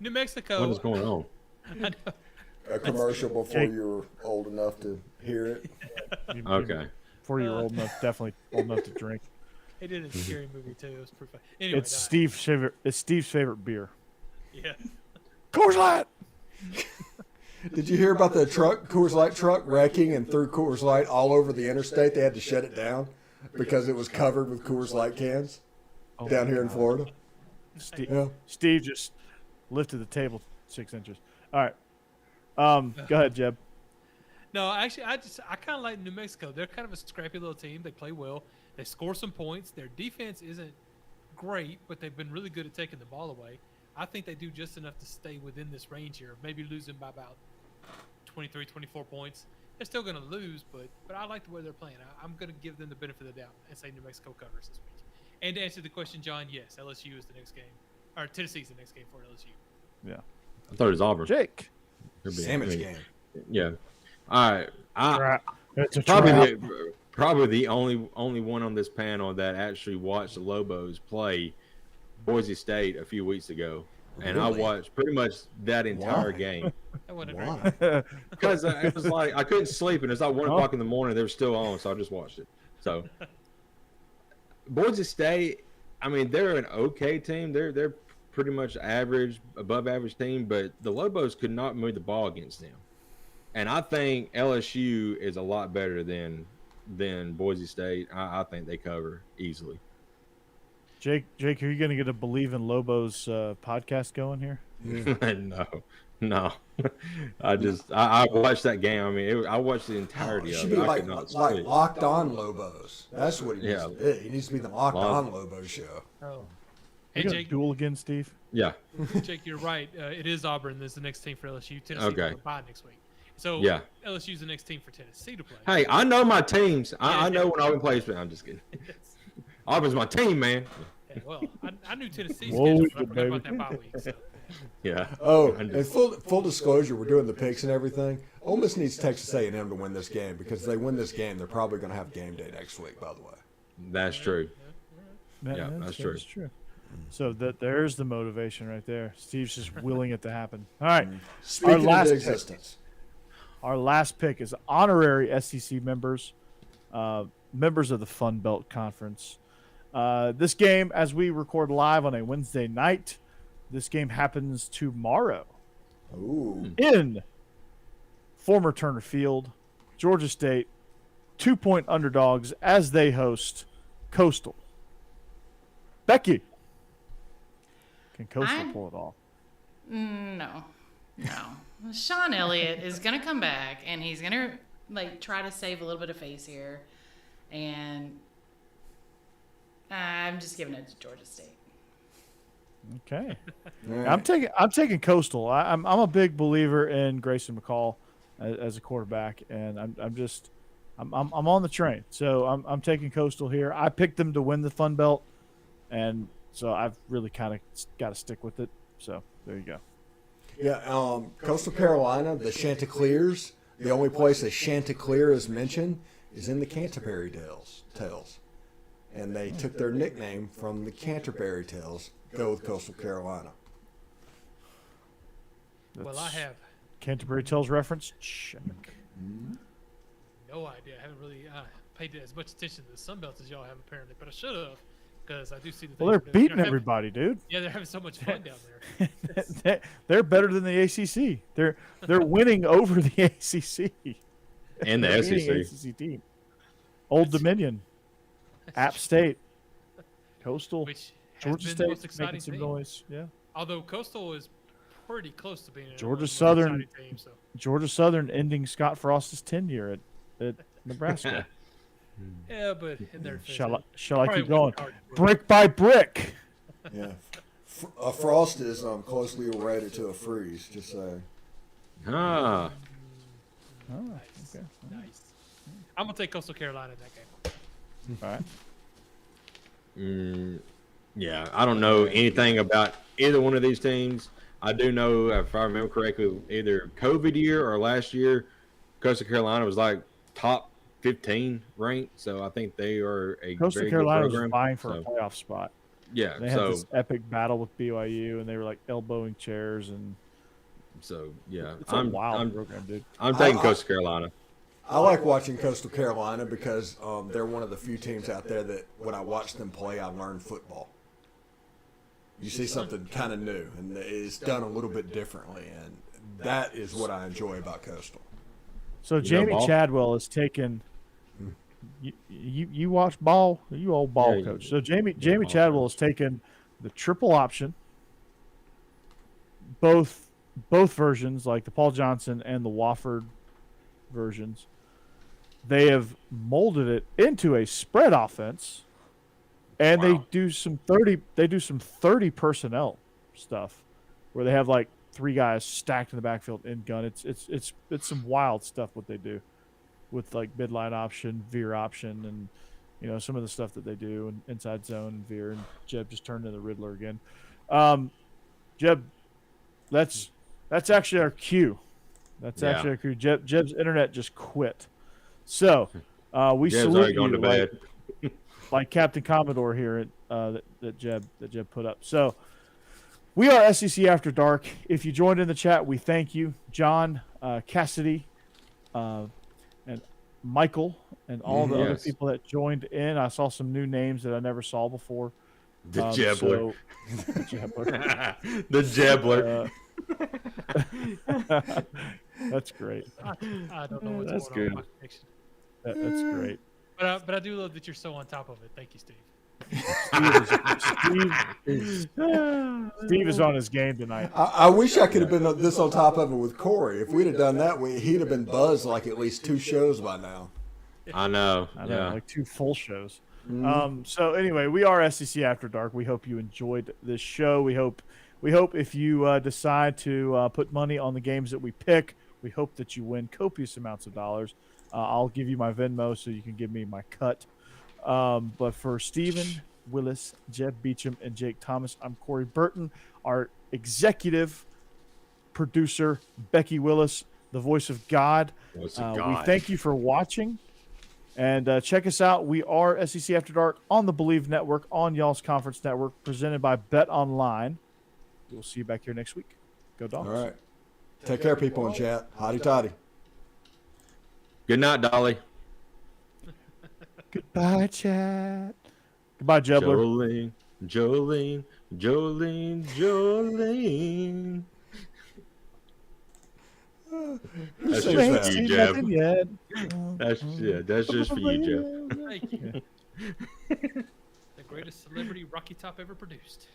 New Mexico. What is going on? I know. A commercial before you were old enough to hear it. Okay. Before you're old enough, definitely old enough to drink. They did a scary movie too. It was pretty funny. Anyway, It's Steve's favorite beer. Yeah. Coors Light. Did you hear about the Coors Light truck wrecking and threw Coors Light all over the interstate? They had to shut it down because it was covered with Coors Light cans down here in Florida. Yeah. Steve just lifted the table 6 inches. All right. Go ahead, Jeb. No, actually, I kind of like New Mexico. They're kind of a scrappy little team. They play well. They score some points. Their defense isn't great, but they've been really good at taking the ball away. I think they do just enough to stay within this range here, maybe losing by about 23, 24 points. They're still going to lose, but I like the way they're playing. I'm going to give them the benefit of the doubt and say New Mexico covers this week. And to answer the question, John, yes, LSU is the next game. Or Tennessee's the next game for LSU. Yeah. I thought it was Auburn. Jake. Sandwich game. Yeah. All right. It's a Probably the only one on this panel that actually watched the Lobos play Boise State a few weeks ago, and Really? I watched pretty much that entire Why? game That wasn't a great Why? game. because it was like I couldn't sleep, and it's like 1 o'clock in the morning. They were still on, so I just watched it. So Boise State, I mean, they're an okay team. They're pretty much average, above average team, but the Lobos could not move the ball against them. And I think LSU is a lot better than Boise State. I think they cover easily. Jake, are you going to get a Bleav in Lobos podcast going here? No. I watched that game. I mean, I watched the entirety It of should it. be I like could not like sleep. Locked On Lobos. That's what he needs Yeah. to be. He needs to be the Locked On Lobos show. Oh. You Hey, gonna Jake, duel again, Steve? Yeah. Jake, you're right. It is Auburn. This is the next team for LSU. Tennessee Okay. will bye next week. So Yeah. LSU's the next team for Tennessee to play. Hey, I know my teams. I Yeah. know when Auburn plays, but I'm just kidding. Auburn's my team, man. Yeah, well, I knew Tennessee's Whoa, schedule, but I forgot baby. about that bye week. So. Yeah. Oh, I'm and just- full disclosure, we're doing the picks and everything. Ole Miss needs Texas A&M to win this game because if they win this game, they're probably going to have game day next week. By the way, That's true. Yeah, that's true. That's true. So there's the motivation right there. Steve's just willing it to happen. All right. speaking last of pick. existence, Our last pick is honorary SEC members, members of the Fun Belt Conference. This game, as we record live on a Wednesday night, this game happens tomorrow ooh, in former Turner Field. Georgia State, 2-point underdogs as they host Coastal. Becky, can Coastal pull it off? No. Sean Elliott is gonna come back and he's gonna try to save a little bit of face here, and I'm just giving it to Georgia State. Okay. All right. I'm taking Coastal. I'm a big believer in Grayson McCall as a quarterback, and I'm just I'm on the train, so I'm taking Coastal here. I picked them to win the Fun Belt, and so I've really kind of got to stick with it. So there you go. Yeah, Coastal Carolina, the Chanticleers. The only place a Chanticleer is mentioned is in the Canterbury Tales. And they took their nickname from the Canterbury Tales. Go with Coastal Carolina. Well, I have Canterbury Tales reference. Check. no idea. I haven't really paid as much attention to the Sun Belt as y'all have apparently, but I should have because I do see the. Well, they're beating everybody, dude. Yeah, they're having so much fun down there. They're better than the ACC. They're winning over the ACC And the They're beating SEC. ACC team. Old Dominion, App State, Coastal, Which has Georgia been State the most making exciting some team. noise. Yeah, Although Coastal is pretty close to being Georgia most Southern- exciting team, so. Georgia Southern ending Scott Frost's tenure at Nebraska. Yeah, but in their defense, Shall they I probably keep going? worked hard for it. Brick by brick. Yeah. A frost is closely related to a freeze, just saying. Ah, Oh, Nice. okay. Nice. I'm gonna take Coastal Carolina in that game. All right. yeah. I don't know anything about either one of these teams. I do know, if I remember correctly, either COVID year or last year, Coastal Carolina was like top 15 ranked. So I think they are a Coastal very Carolina good was program. vying for So, a playoff spot. yeah. They had So this epic battle with BYU, and they were like elbowing chairs, and yeah. it's a wild program, dude. I'm taking Coastal Carolina. I like watching Coastal Carolina because they're one of the few teams out there that when I watch them play, I learn football. You see something kind of new, and it's done a little bit differently, and that is what I enjoy about Coastal. So know Jamie ball? Chadwell has taken. You watch ball, you old ball Yeah, coach. So Jamie ball Chadwell has taken the triple option, both versions, like the Paul Johnson and the Wofford versions. They have molded it into a spread offense, and they Wow. do some 30 personnel stuff, where they have like 3 guys stacked in the backfield in gun. It's some wild stuff what they do with like midline option, veer option, and some of the stuff that they do and inside zone and veer. And Jeb just turned into the Riddler again. Jeb, that's actually our cue. That's Yeah. actually our cue. Jeb's internet just quit. So we Jeb's salute already going you to bed. like Captain Commodore here that Jeb put up. So we are SEC After Dark. If you joined in the chat, we thank you, John, Cassidy, and Michael, and all the other Yes. people that joined in. I saw some new names that I never saw before. The Jebbler. The Jebbler. The Jebbler. That's great. I don't know what's That's going on good. with my connection. That's great. But I do love that you're so on top of it. Thank you, Steve. Steve is on his game tonight. I wish I could have been this on top of it with Corey. If we'd have done that, he'd have been buzzed like at least 2 shows by now. I know. I know, Yeah. like 2 full shows. So anyway, we are SEC After Dark. We hope you enjoyed this show. We hope if you decide to put money on the games that we pick, we hope that you win copious amounts of dollars. I'll give you my Venmo so you can give me my cut. But for Steven, Willis, Jeb Beecham, and Jake Thomas, I'm Corey Burton. Our executive producer, Becky Willis, the voice of God. Voice of We God. thank you for watching. And check us out. We are SEC After Dark on the Bleav Network, on y'all's conference network, presented by Bet Online. We'll see you back here next week. Go Dogs. All right. Take care, people in chat. Hotty toddy. Good night, Dolly. Goodbye, chat. Goodbye, Jebbler. Jolene. That's says just that? for you, Ain't Jeb. nothing yet. That's just for you, Jeb. Thank you. The greatest celebrity Rocky Top ever produced.